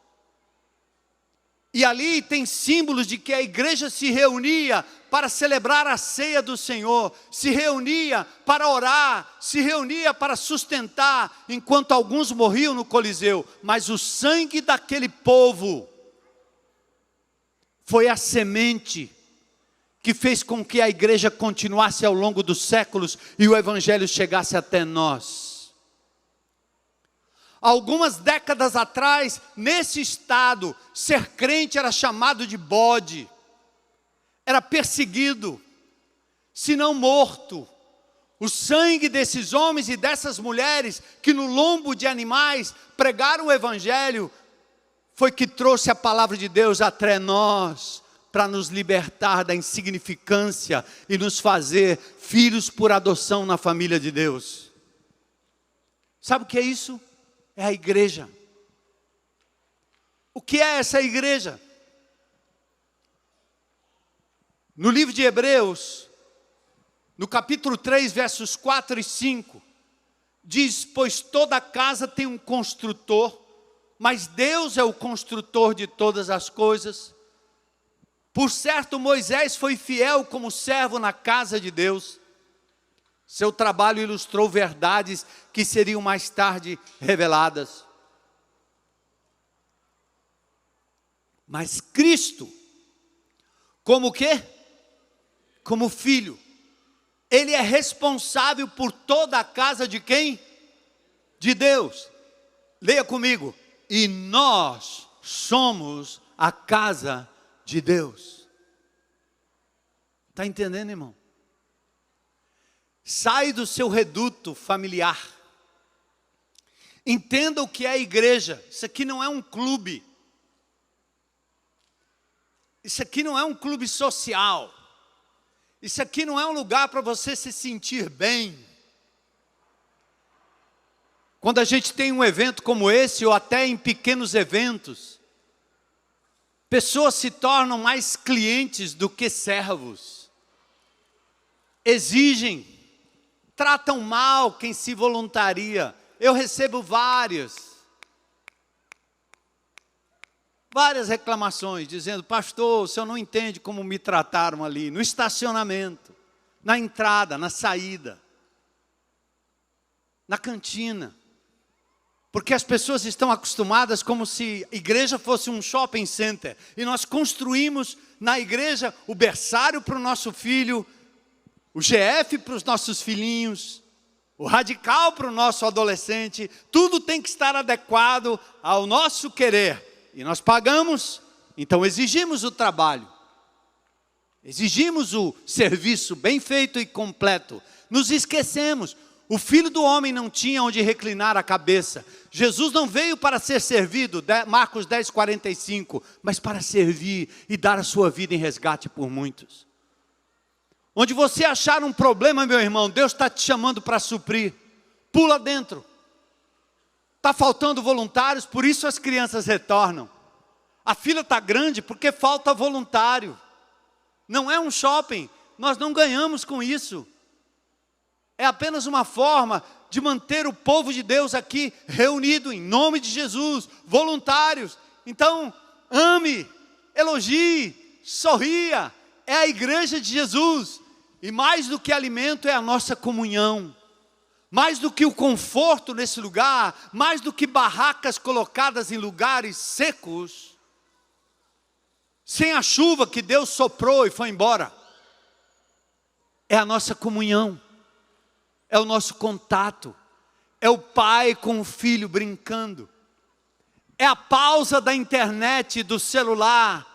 E ali tem símbolos de que a igreja se reunia para celebrar a ceia do Senhor, se reunia para orar, se reunia para sustentar, enquanto alguns morriam no Coliseu. Mas o sangue daquele povo foi a semente que fez com que a igreja continuasse ao longo dos séculos e o evangelho chegasse até nós. Algumas décadas atrás, nesse estado, ser crente era chamado de bode, era perseguido, se não morto. O sangue desses homens e dessas mulheres que no lombo de animais pregaram o evangelho, foi que trouxe a palavra de Deus até nós, para nos libertar da insignificância e nos fazer filhos por adoção na família de Deus. Sabe o que é isso? É a igreja. O que é essa igreja? No livro de Hebreus, no capítulo 3, versos 4 e 5, diz: pois toda casa tem um construtor, mas Deus é o construtor de todas as coisas. Por certo, Moisés foi fiel como servo na casa de Deus. Seu trabalho ilustrou verdades que seriam mais tarde reveladas. Mas Cristo, como o quê? Como filho. Ele é responsável por toda a casa de quem? De Deus. Leia comigo. E nós somos a casa de Deus. Está entendendo, irmão? Sai do seu reduto familiar. Entenda o que é a igreja. Isso aqui não é um clube. Isso aqui não é um clube social. Isso aqui não é um lugar para você se sentir bem. Quando a gente tem um evento como esse, ou até em pequenos eventos, pessoas se tornam mais clientes do que servos. Exigem, tratam mal quem se voluntaria. Eu recebo várias reclamações, dizendo: pastor, o senhor não entende como me trataram ali, no estacionamento, na entrada, na saída, na cantina. Porque as pessoas estão acostumadas como se a igreja fosse um shopping center. E nós construímos na igreja o berçário para o nosso filho, o GF para os nossos filhinhos, o radical para o nosso adolescente. Tudo tem que estar adequado ao nosso querer. E nós pagamos, então exigimos o trabalho. Exigimos o serviço bem feito e completo. Nos esquecemos. O Filho do Homem não tinha onde reclinar a cabeça. Jesus não veio para ser servido, Marcos 10, 45, mas para servir e dar a sua vida em resgate por muitos. Onde você achar um problema, meu irmão, Deus está te chamando para suprir. Pula dentro. Está faltando voluntários, por isso as crianças retornam. A fila está grande porque falta voluntário. Não é um shopping, nós não ganhamos com isso. É apenas uma forma de manter o povo de Deus aqui reunido em nome de Jesus, voluntários. Então, ame, elogie, sorria. É a igreja de Jesus. E mais do que alimento é a nossa comunhão. Mais do que o conforto nesse lugar, mais do que barracas colocadas em lugares secos, sem a chuva que Deus soprou e foi embora, é a nossa comunhão. É o nosso contato, é o pai com o filho brincando, é a pausa da internet, do celular,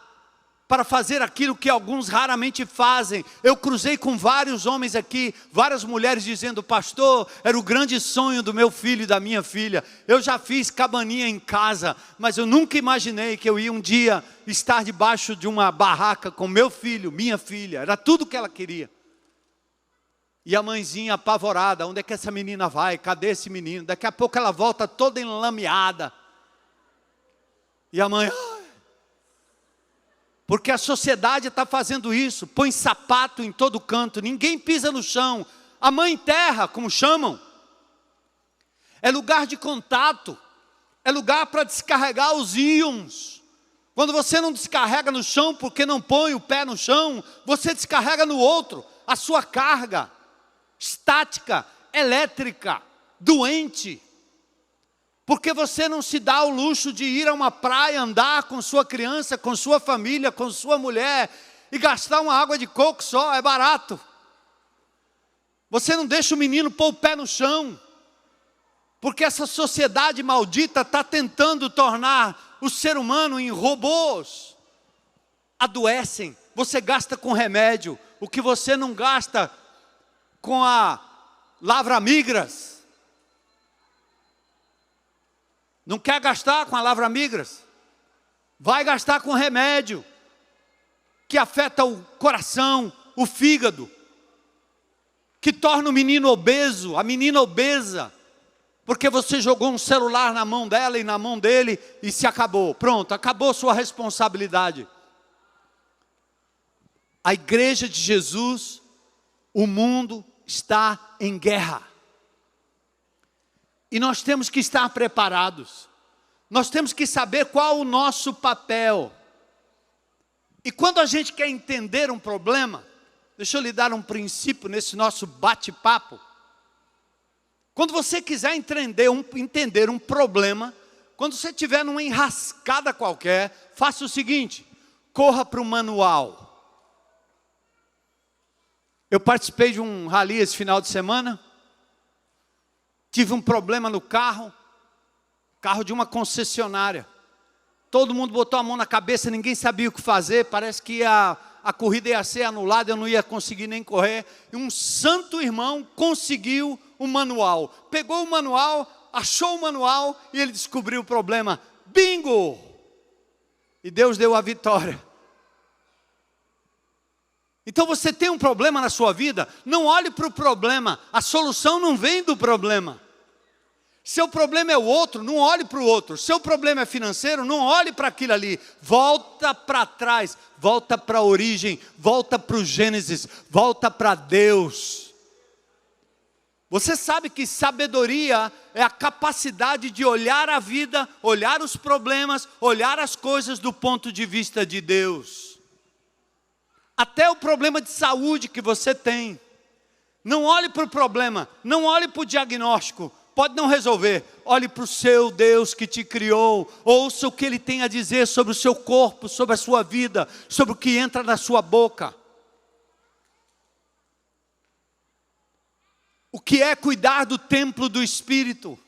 para fazer aquilo que alguns raramente fazem. Eu cruzei com vários homens aqui, várias mulheres dizendo: pastor, era o grande sonho do meu filho e da minha filha, eu já fiz cabaninha em casa, mas eu nunca imaginei que eu ia um dia estar debaixo de uma barraca com meu filho, minha filha, era tudo que ela queria. E a mãezinha apavorada: onde é que essa menina vai? Cadê esse menino? Daqui a pouco ela volta toda enlameada. E a mãe: Porque a sociedade está fazendo isso, põe sapato em todo canto, ninguém pisa no chão. A mãe terra, como chamam, é lugar de contato, é lugar para descarregar os íons. Quando você não descarrega no chão porque não põe o pé no chão, você descarrega no outro a sua carga estática, elétrica, doente. Porque você não se dá o luxo de ir a uma praia, andar com sua criança, com sua família, com sua mulher e gastar uma água de coco só, é barato. Você não deixa o menino pôr o pé no chão, porque essa sociedade maldita está tentando tornar o ser humano em robôs. Adoecem, você gasta com remédio, o que você não gasta com a lavra-migras. Não quer gastar com a lavra-migras? Vai gastar com remédio, que afeta o coração, o fígado, que torna o menino obeso, a menina obesa, porque você jogou um celular na mão dela e na mão dele e se acabou. Pronto, acabou sua responsabilidade. A igreja de Jesus, o mundo está em guerra. E nós temos que estar preparados. Nós temos que saber qual o nosso papel. E quando a gente quer entender um problema, deixa eu lhe dar um princípio nesse nosso bate-papo. Quando você quiser entender um problema, quando você estiver numa enrascada qualquer, faça o seguinte: corra para o manual. Eu participei de um rally esse final de semana. Tive um problema no carro de uma concessionária. Todo mundo botou a mão na cabeça, ninguém sabia o que fazer. Parece que a corrida ia ser anulada, eu não ia conseguir nem correr. E um santo irmão conseguiu o manual. Pegou o manual, achou o manual e ele descobriu o problema. Bingo! E Deus deu a vitória. Então você tem um problema na sua vida, não olhe para o problema, a solução não vem do problema. Seu problema é o outro, não olhe para o outro. Seu problema é financeiro, não olhe para aquilo ali. Volta para trás, volta para a origem, volta para o Gênesis, volta para Deus. Você sabe que sabedoria é a capacidade de olhar a vida, olhar os problemas, olhar as coisas do ponto de vista de Deus. Até o problema de saúde que você tem. Não olhe para o problema, não olhe para o diagnóstico, pode não resolver. Olhe para o seu Deus que te criou, ouça o que Ele tem a dizer sobre o seu corpo, sobre a sua vida, sobre o que entra na sua boca. O que é cuidar do templo do Espírito?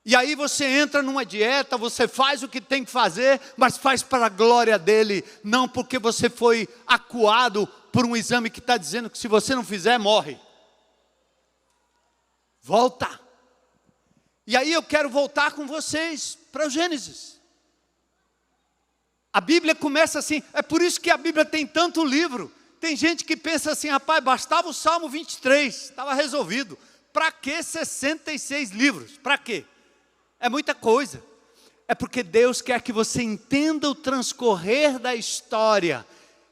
E aí você entra numa dieta, você faz o que tem que fazer, mas faz para a glória dEle, não porque você foi acuado por um exame que está dizendo que se você não fizer, morre. Volta. E aí eu quero voltar com vocês para o Gênesis. A Bíblia começa assim, é por isso que a Bíblia tem tanto livro. Tem gente que pensa assim, rapaz, bastava o Salmo 23, estava resolvido. Para que 66 livros? Para quê? É muita coisa. É porque Deus quer que você entenda o transcorrer da história.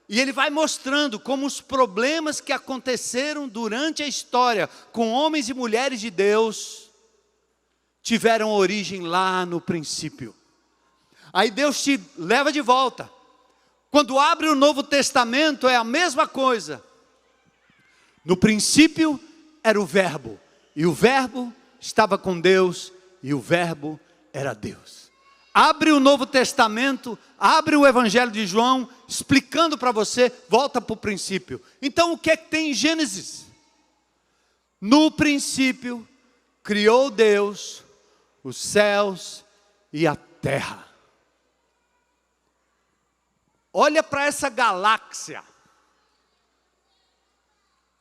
E Ele vai mostrando como os problemas que aconteceram durante a história, com homens e mulheres de Deus, tiveram origem lá no princípio. Aí Deus te leva de volta. Quando abre o Novo Testamento é a mesma coisa. No princípio era o Verbo, e o Verbo estava com Deus, e o Verbo era Deus. Abre o Novo Testamento, abre o Evangelho de João, explicando para você, volta para o princípio. Então o que é que tem em Gênesis? No princípio, criou Deus os céus e a terra. Olha para essa galáxia.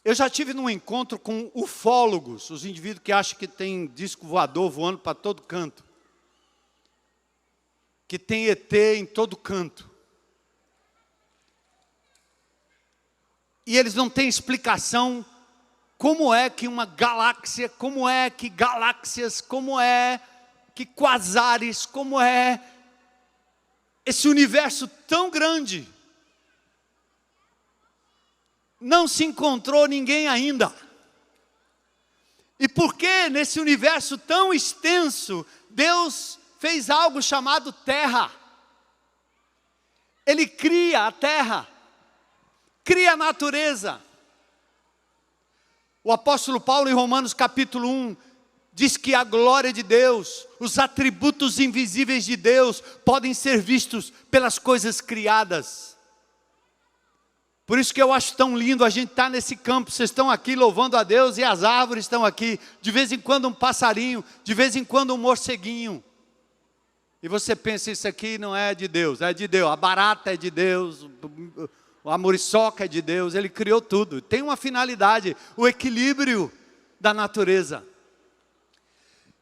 Eu já tive num encontro com ufólogos, os indivíduos que acham que tem disco voador voando para todo canto. Que tem ET em todo canto. E eles não têm explicação como é que uma galáxia, como é que galáxias, como é que quasares, como é esse universo tão grande não se encontrou ninguém ainda. E por que nesse universo tão extenso, Deus fez algo chamado terra? Ele cria a terra, cria a natureza. O apóstolo Paulo em Romanos capítulo 1, diz que a glória de Deus, os atributos invisíveis de Deus, podem ser vistos pelas coisas criadas. Por isso que eu acho tão lindo a gente estar nesse campo, vocês estão aqui louvando a Deus e as árvores estão aqui, de vez em quando um passarinho, de vez em quando um morceguinho. E você pensa, isso aqui não é de Deus, é de Deus, a barata é de Deus, a muriçoca é de Deus, Ele criou tudo. Tem uma finalidade, o equilíbrio da natureza.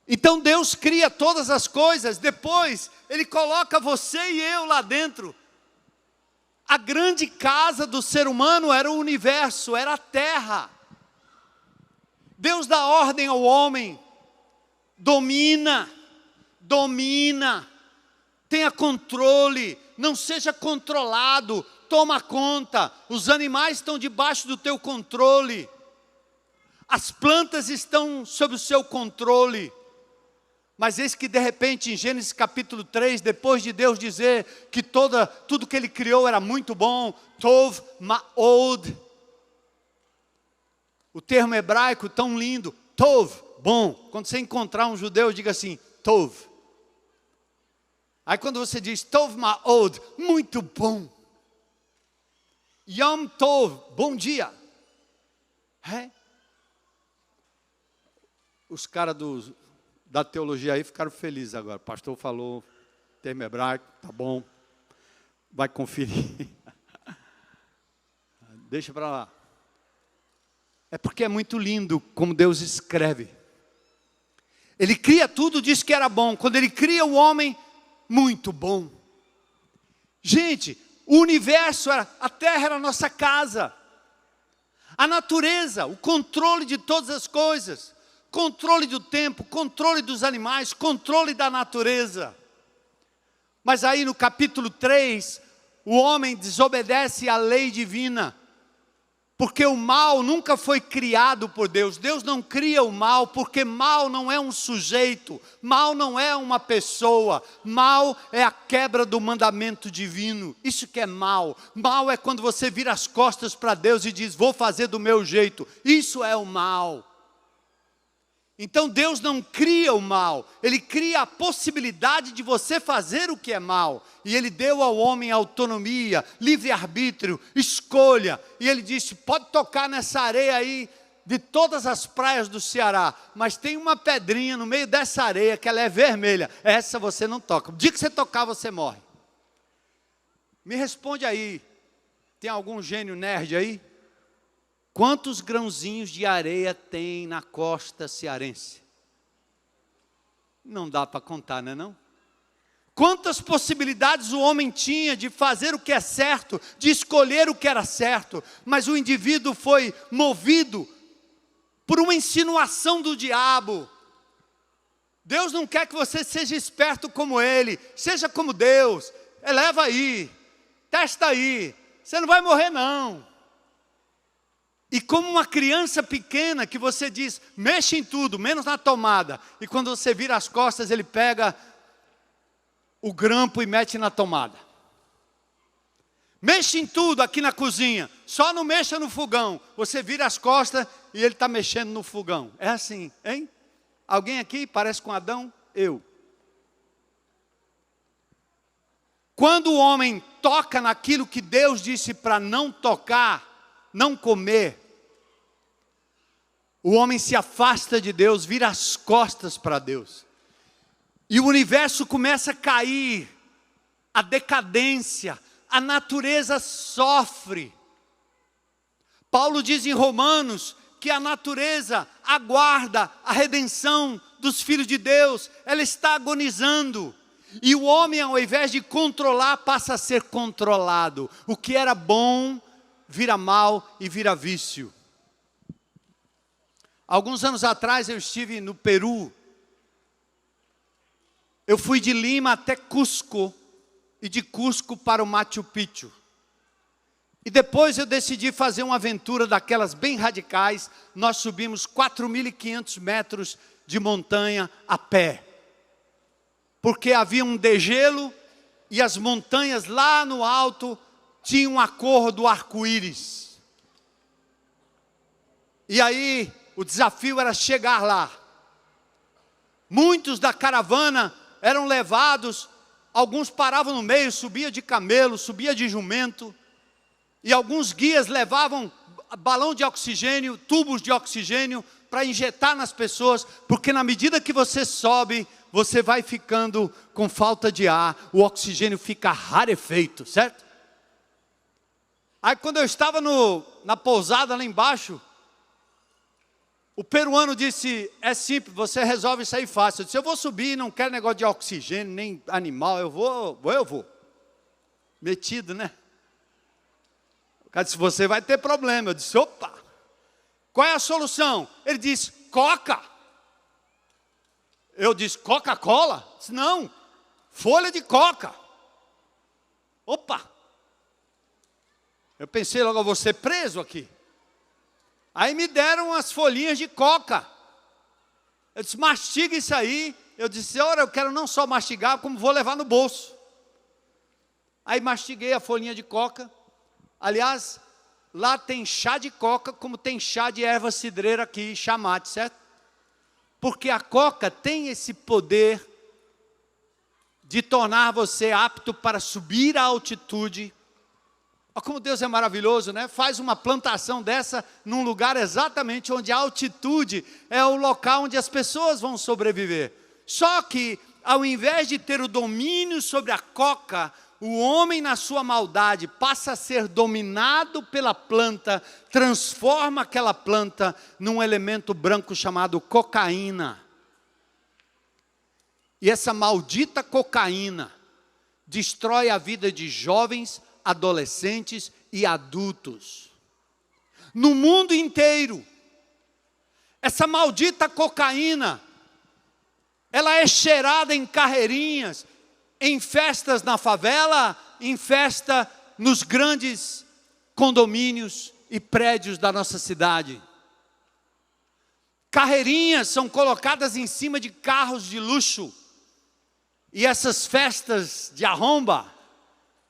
Então Deus cria todas as coisas, depois Ele coloca você e eu lá dentro. A grande casa do ser humano era o universo, era a terra. Deus dá ordem ao homem, domina, tenha controle, não seja controlado, toma conta. Os animais estão debaixo do teu controle, as plantas estão sob o seu controle. Mas eis que de repente em Gênesis capítulo 3, depois de Deus dizer que tudo que Ele criou era muito bom, Tov Ma'od, o termo hebraico tão lindo, Tov, bom. Quando você encontrar um judeu, diga assim, Tov. Aí quando você diz Tov Ma'od, muito bom. Yom Tov, bom dia. Os caras da teologia aí ficaram felizes agora. O pastor falou, termo hebraico, tá bom, vai conferir. Deixa para lá. É porque é muito lindo como Deus escreve. Ele cria tudo, diz que era bom. Quando Ele cria o homem, muito bom. Gente, o universo, a terra era a nossa casa. A natureza, o controle de todas as coisas. Controle do tempo, controle dos animais, controle da natureza. Mas aí no capítulo 3, o homem desobedece à lei divina. Porque o mal nunca foi criado por Deus. Deus não cria o mal, porque mal não é um sujeito, mal não é uma pessoa. Mal é a quebra do mandamento divino. Isso que é mal. Mal é quando você vira as costas para Deus e diz, vou fazer do meu jeito. Isso é o mal. Então Deus não cria o mal, Ele cria a possibilidade de você fazer o que é mal. E Ele deu ao homem autonomia, livre-arbítrio, escolha. E Ele disse, pode tocar nessa areia aí, de todas as praias do Ceará. Mas tem uma pedrinha no meio dessa areia, que ela é vermelha. Essa você não toca. O dia que você tocar, você morre. Me responde aí, tem algum gênio nerd aí? Quantos grãozinhos de areia tem na costa cearense? Não dá para contar, não é não? Quantas possibilidades o homem tinha de fazer o que é certo, de escolher o que era certo, mas o indivíduo foi movido por uma insinuação do diabo. Deus não quer que você seja esperto como ele, seja como Deus. Eleva aí, testa aí, você não vai morrer não. E como uma criança pequena que você diz, mexe em tudo, menos na tomada. E quando você vira as costas, ele pega o grampo e mete na tomada. Mexe em tudo aqui na cozinha, só não mexa no fogão. Você vira as costas e ele está mexendo no fogão. É assim, hein? Alguém aqui parece com Adão? Eu. Quando o homem toca naquilo que Deus disse para não tocar, não comer, o homem se afasta de Deus, vira as costas para Deus. E o universo começa a cair, a decadência, a natureza sofre. Paulo diz em Romanos que a natureza aguarda a redenção dos filhos de Deus, ela está agonizando. E o homem, ao invés de controlar, passa a ser controlado. O que era bom vira mal e vira vício. Alguns anos atrás eu estive no Peru. Eu fui de Lima até Cusco e de Cusco para o Machu Picchu. E depois eu decidi fazer uma aventura daquelas bem radicais. Nós subimos 4.500 metros de montanha a pé. Porque havia um degelo e as montanhas lá no alto tinham a cor do arco-íris. E aí o desafio era chegar lá. Muitos da caravana eram levados, alguns paravam no meio, subia de camelo, subia de jumento. E alguns guias levavam balão de oxigênio, tubos de oxigênio para injetar nas pessoas, porque na medida que você sobe, você vai ficando com falta de ar, o oxigênio fica rarefeito, certo? Aí quando eu estava na pousada lá embaixo, o peruano disse, é simples, você resolve isso aí fácil. Eu disse, eu vou subir, não quero negócio de oxigênio, nem animal, eu vou. Metido, né? O cara disse, você vai ter problema. Eu disse, opa, qual é a solução? Ele disse, coca. Eu disse, Coca-Cola? Disse, não, folha de coca. Opa. Eu pensei logo, eu vou ser preso aqui. Aí me deram as folhinhas de coca. Eu disse, mastiga isso aí. Eu disse, ora, eu quero não só mastigar, como vou levar no bolso. Aí mastiguei a folhinha de coca. Aliás, lá tem chá de coca, como tem chá de erva cidreira aqui, chá mate, certo? Porque a coca tem esse poder de tornar você apto para subir a altitude. Olha como Deus é maravilhoso, né? Faz uma plantação dessa num lugar exatamente onde a altitude é o local onde as pessoas vão sobreviver. Só que, ao invés de ter o domínio sobre a coca, o homem na sua maldade passa a ser dominado pela planta, transforma aquela planta num elemento branco chamado cocaína. E essa maldita cocaína destrói a vida de jovens, adolescentes e adultos. No mundo inteiro, essa maldita cocaína, ela é cheirada em carreirinhas, em festas na favela, em festa nos grandes condomínios e prédios da nossa cidade. Carreirinhas são colocadas em cima de carros de luxo. E essas festas de arromba,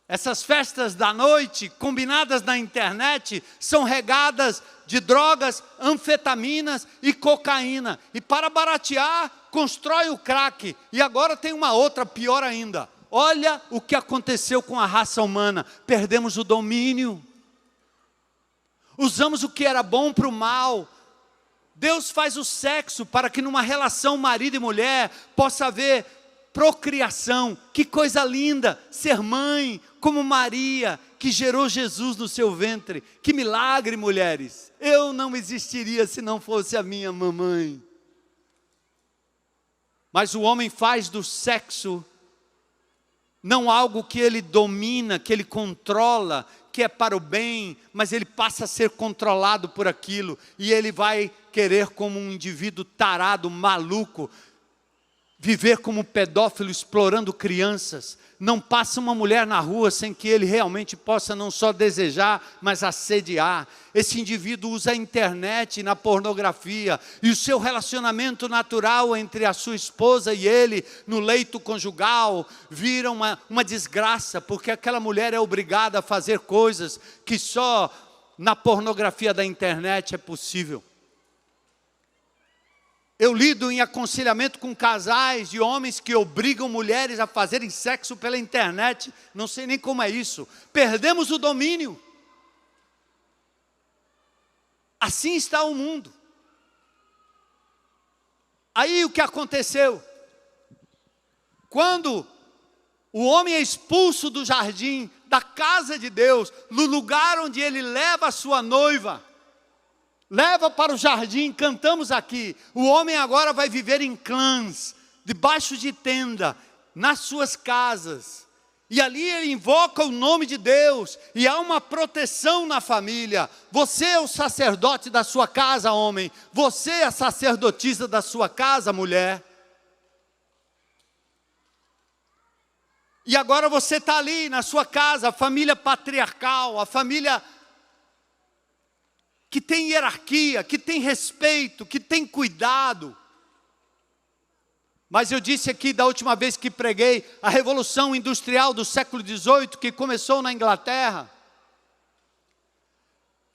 essas festas da noite, combinadas na internet, são regadas de drogas, anfetaminas e cocaína. E para baratear, constrói o crack. E agora tem uma outra pior ainda. Olha o que aconteceu com a raça humana. Perdemos o domínio. Usamos o que era bom para o mal. Deus faz o sexo para que numa relação marido e mulher possa haver procriação. Que coisa linda ser mãe, como Maria, que gerou Jesus no seu ventre. Que milagre, mulheres. Eu não existiria se não fosse a minha mamãe. Mas o homem faz do sexo não algo que ele domina, que ele controla, que é para o bem, mas ele passa a ser controlado por aquilo. E ele vai querer, como um indivíduo tarado, maluco, viver como pedófilo, explorando crianças. Não passa uma mulher na rua sem que ele realmente possa não só desejar, mas assediar. Esse indivíduo usa a internet na pornografia. E o seu relacionamento natural entre a sua esposa e ele, no leito conjugal, vira uma desgraça, porque aquela mulher é obrigada a fazer coisas que só na pornografia da internet é possível. Eu lido em aconselhamento com casais de homens que obrigam mulheres a fazerem sexo pela internet. Não sei nem como é isso. Perdemos o domínio. Assim está o mundo. Aí o que aconteceu? Quando o homem é expulso do jardim, da casa de Deus, no lugar onde ele leva a sua noiva, leva para o jardim, cantamos aqui. O homem agora vai viver em clãs, debaixo de tenda, nas suas casas. E ali ele invoca o nome de Deus, e há uma proteção na família. Você é o sacerdote da sua casa, homem. Você é a sacerdotisa da sua casa, mulher. E agora você está ali na sua casa, a família patriarcal, a família que tem hierarquia, que tem respeito, que tem cuidado. Mas eu disse aqui da última vez que preguei, a Revolução Industrial do século XVIII, que começou na Inglaterra,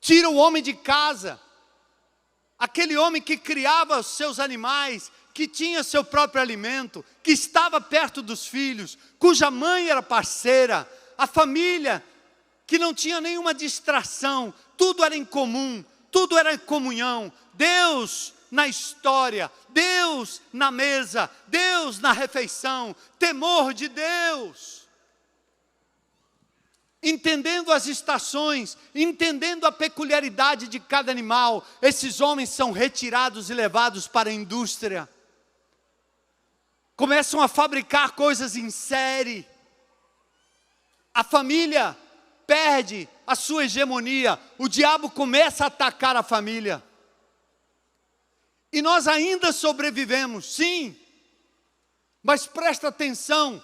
tira o homem de casa, aquele homem que criava os seus animais, que tinha seu próprio alimento, que estava perto dos filhos, cuja mãe era parceira, a família que não tinha nenhuma distração, tudo era em comum, tudo era em comunhão. Deus na história, Deus na mesa, Deus na refeição, temor de Deus. Entendendo as estações, entendendo a peculiaridade de cada animal, esses homens são retirados e levados para a indústria. Começam a fabricar coisas em série. A família perde a sua hegemonia. O diabo começa a atacar a família. E nós ainda sobrevivemos, sim. Mas presta atenção.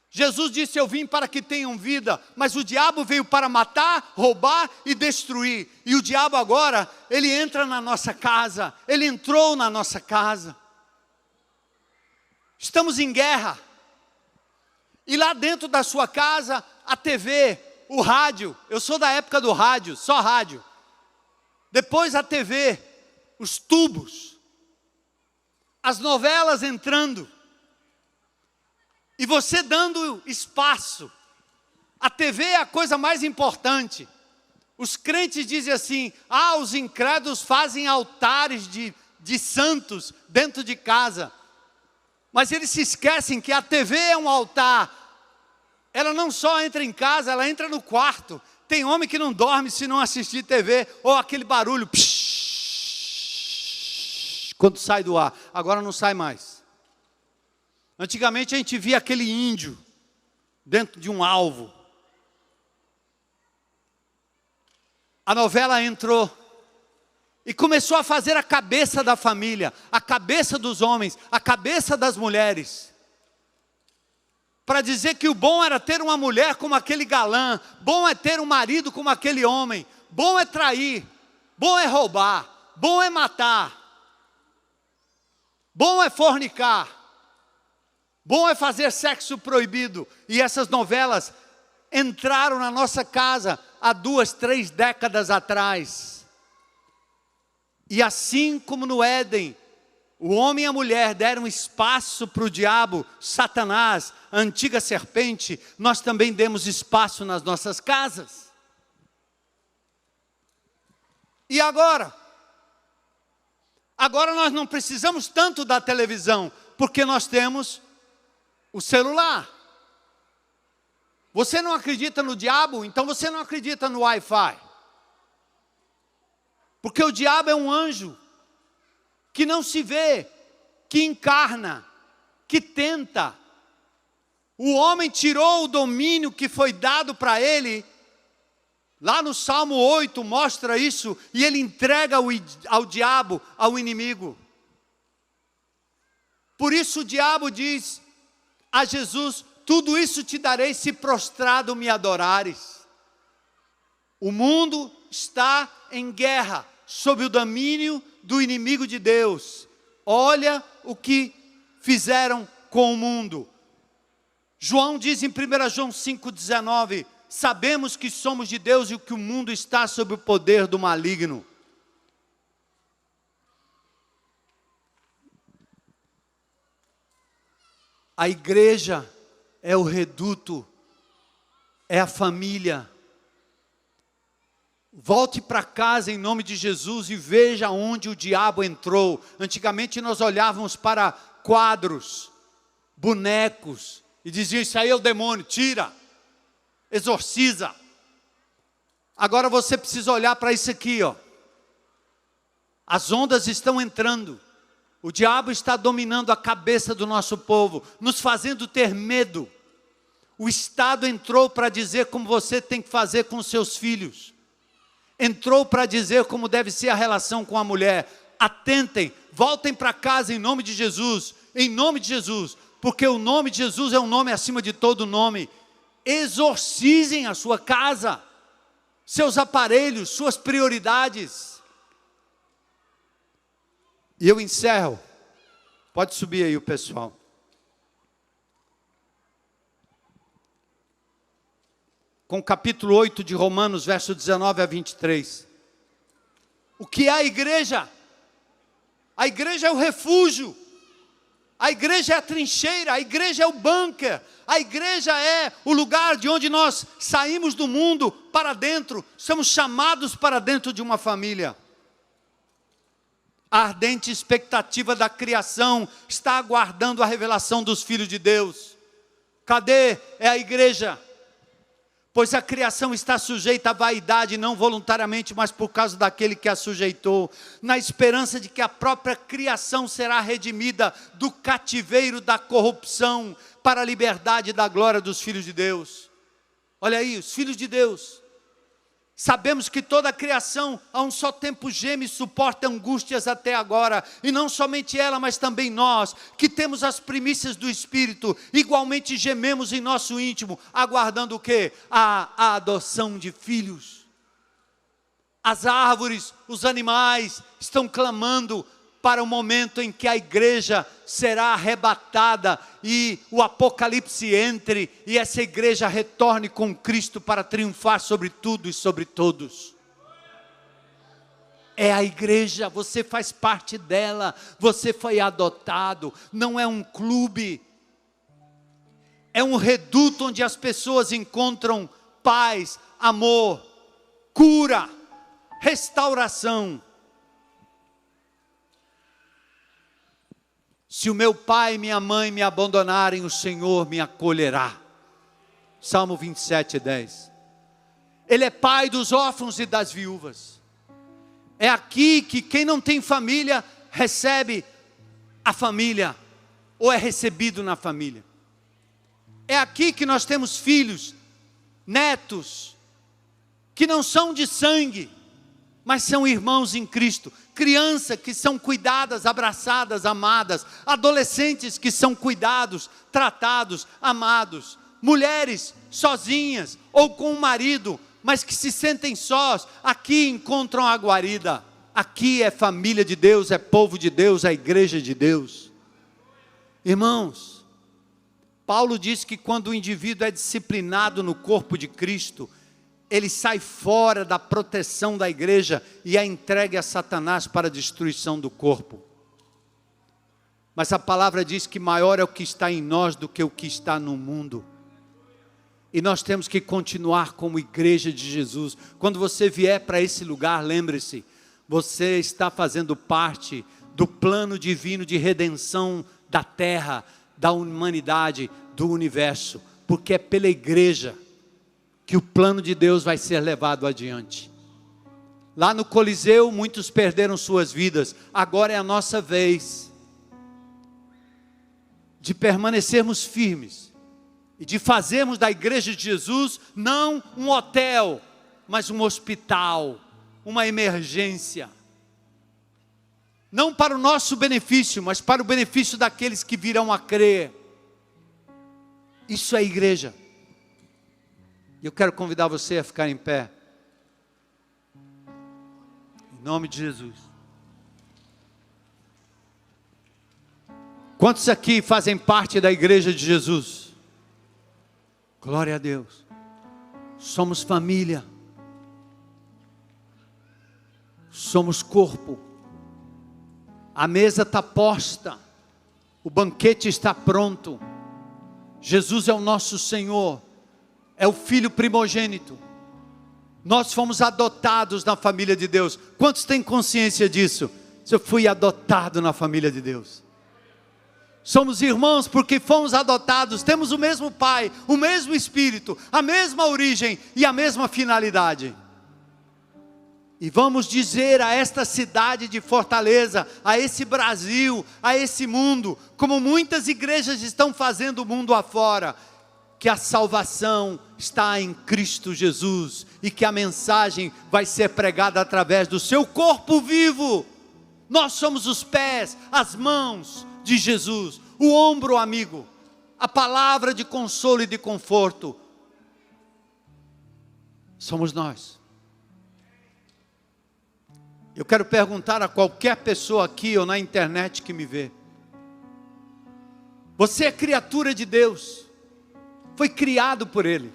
Jesus disse, eu vim para que tenham vida, mas o diabo veio para matar, roubar e destruir. E o diabo agora, ele entra na nossa casa, ele entrou na nossa casa. Estamos em guerra. E lá dentro da sua casa, a TV, o rádio, eu sou da época do rádio, só rádio. Depois a TV, os tubos, as novelas entrando. E você dando espaço. A TV é a coisa mais importante. Os crentes dizem assim, os incrédulos fazem altares de santos dentro de casa. Mas eles se esquecem que a TV é um altar. Ela não só entra em casa, ela entra no quarto. Tem homem que não dorme se não assistir TV, ou aquele barulho, psh, quando sai do ar. Agora não sai mais. Antigamente a gente via aquele índio dentro de um alvo. A novela entrou e começou a fazer a cabeça da família, a cabeça dos homens, a cabeça das mulheres. Para dizer que o bom era ter uma mulher como aquele galã, bom é ter um marido como aquele homem, bom é trair, bom é roubar, bom é matar, bom é fornicar, bom é fazer sexo proibido. E essas novelas entraram na nossa casa há 2, 3 décadas atrás. E assim como no Éden, o homem e a mulher deram espaço para o diabo, Satanás, a antiga serpente, nós também demos espaço nas nossas casas. E agora? Agora nós não precisamos tanto da televisão, porque nós temos o celular. Você não acredita no diabo? Então você não acredita no Wi-Fi. Porque o diabo é um anjo que não se vê, que encarna, que tenta. O homem tirou o domínio que foi dado para ele. Lá no Salmo 8 mostra isso, e ele entrega ao diabo, ao inimigo. Por isso o diabo diz a Jesus, tudo isso te darei se prostrado me adorares. O mundo está em guerra, sob o domínio do inimigo de Deus. Olha o que fizeram com o mundo. João diz em 1 João 5,19, sabemos que somos de Deus e que o mundo está sob o poder do maligno. A igreja é o reduto, é a família. Volte para casa em nome de Jesus e veja onde o diabo entrou. Antigamente nós olhávamos para quadros, bonecos, e diziam, isso aí é o demônio, tira, exorciza. Agora você precisa olhar para isso aqui, ó. As ondas estão entrando. O diabo está dominando a cabeça do nosso povo, nos fazendo ter medo. O Estado entrou para dizer como você tem que fazer com seus filhos. Entrou para dizer como deve ser a relação com a mulher. Atentem, voltem para casa em nome de Jesus. Em nome de Jesus. porque o nome de Jesus é um nome acima de todo nome. Exorcizem a sua casa, seus aparelhos, suas prioridades. E eu encerro. Pode subir aí o pessoal. Com o capítulo 8 de Romanos, verso 19 a 23. O que é a igreja? A igreja é o refúgio. A igreja é a trincheira, a igreja é o bunker, a igreja é o lugar de onde nós saímos do mundo para dentro, somos chamados para dentro de uma família. A ardente expectativa da criação está aguardando a revelação dos filhos de Deus. Cadê é a igreja? Pois a criação está sujeita à vaidade, não voluntariamente, mas por causa daquele que a sujeitou, na esperança de que a própria criação será redimida do cativeiro da corrupção, para a liberdade da glória dos filhos de Deus. Olha aí, os filhos de Deus. Sabemos que toda a criação a um só tempo geme e suporta angústias até agora, e não somente ela, mas também nós, que temos as primícias do Espírito, igualmente gememos em nosso íntimo, aguardando o quê? A adoção de filhos. As árvores, os animais estão clamando para o momento em que a igreja será arrebatada e o Apocalipse entre e essa igreja retorne com Cristo para triunfar sobre tudo e sobre todos. É a igreja, você faz parte dela, você foi adotado, não é um clube, é um reduto onde as pessoas encontram paz, amor, cura, restauração. Se o meu pai e minha mãe me abandonarem, o Senhor me acolherá. Salmo 27, 10. Ele é pai dos órfãos e das viúvas. É aqui que quem não tem família, recebe a família, ou é recebido na família. É aqui que nós temos filhos, netos, que não são de sangue, mas são irmãos em Cristo. Crianças que são cuidadas, abraçadas, amadas. Adolescentes que são cuidados, tratados, amados. Mulheres sozinhas ou com um marido, mas que se sentem sós. Aqui encontram a guarida. Aqui é família de Deus, é povo de Deus, é igreja de Deus. Irmãos, Paulo diz que quando o indivíduo é disciplinado no corpo de Cristo, ele sai fora da proteção da igreja e é entregue a Satanás para a destruição do corpo. Mas a palavra diz que maior é o que está em nós do que o que está no mundo. E nós temos que continuar como igreja de Jesus. Quando você vier para esse lugar, lembre-se, você está fazendo parte do plano divino de redenção da terra, da humanidade, do universo. Porque é pela igreja que o plano de Deus vai ser levado adiante. Lá no Coliseu, muitos perderam suas vidas. Agora é a nossa vez de permanecermos firmes e de fazermos da igreja de Jesus não um hotel, mas um hospital, uma emergência. Não para o nosso benefício, mas para o benefício daqueles que virão a crer. Isso é igreja. E eu quero convidar você a ficar em pé. Em nome de Jesus. Quantos aqui fazem parte da igreja de Jesus? Glória a Deus. Somos família. Somos corpo. A mesa está posta. O banquete está pronto. Jesus é o nosso Senhor. É o filho primogênito. Nós fomos adotados na família de Deus. Quantos têm consciência disso? Eu fui adotado na família de Deus. Somos irmãos porque fomos adotados. Temos o mesmo Pai, o mesmo Espírito, a mesma origem e a mesma finalidade. E vamos dizer a esta cidade de Fortaleza, a esse Brasil, a esse mundo, como muitas igrejas estão fazendo o mundo afora, que a salvação está em Cristo Jesus e que a mensagem vai ser pregada através do seu corpo vivo. Nós somos os pés, as mãos, de Jesus, o ombro amigo, a palavra de consolo e de conforto, somos nós. Eu quero perguntar a qualquer pessoa aqui ou na internet que me vê: você é criatura de Deus, foi criado por Ele,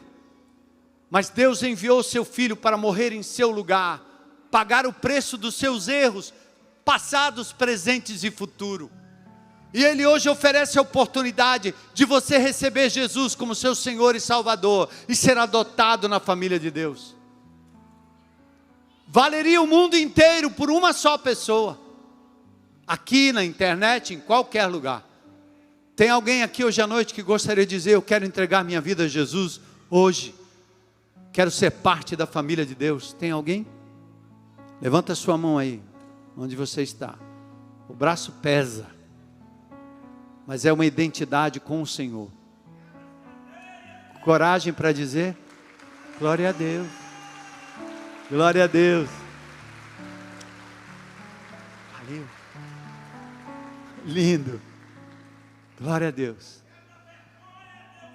mas Deus enviou o seu Filho para morrer em seu lugar, pagar o preço dos seus erros, passados, presentes e futuro. E Ele hoje oferece a oportunidade de você receber Jesus como seu Senhor e Salvador, e ser adotado na família de Deus. Valeria o mundo inteiro por uma só pessoa, aqui na internet, em qualquer lugar. Tem alguém aqui hoje à noite que gostaria de dizer: eu quero entregar minha vida a Jesus hoje, quero ser parte da família de Deus? Tem alguém? Levanta a sua mão aí, onde você está. O braço pesa, mas é uma identidade com o Senhor. Coragem para dizer: glória a Deus, glória a Deus. Valeu, lindo, glória a Deus,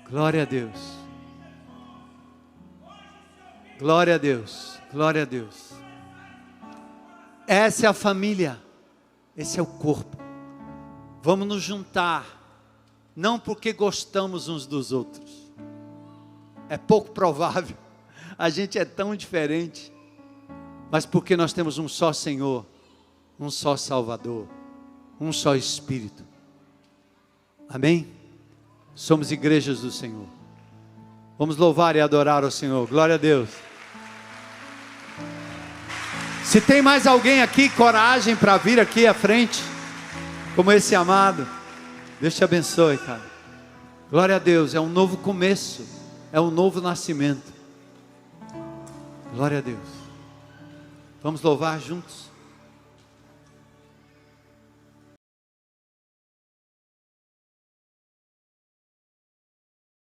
glória a Deus, glória a Deus, glória a Deus. Essa é a família, esse é o corpo. Vamos nos juntar, não porque gostamos uns dos outros, é pouco provável, a gente é tão diferente, mas porque nós temos um só Senhor, um só Salvador, um só Espírito. Amém? Somos igrejas do Senhor. Vamos louvar e adorar ao Senhor. Glória a Deus. Se tem mais alguém aqui, coragem para vir aqui à frente, como esse amado, Deus te abençoe, cara. Glória a Deus, é um novo começo, é um novo nascimento. Glória a Deus. Vamos louvar juntos.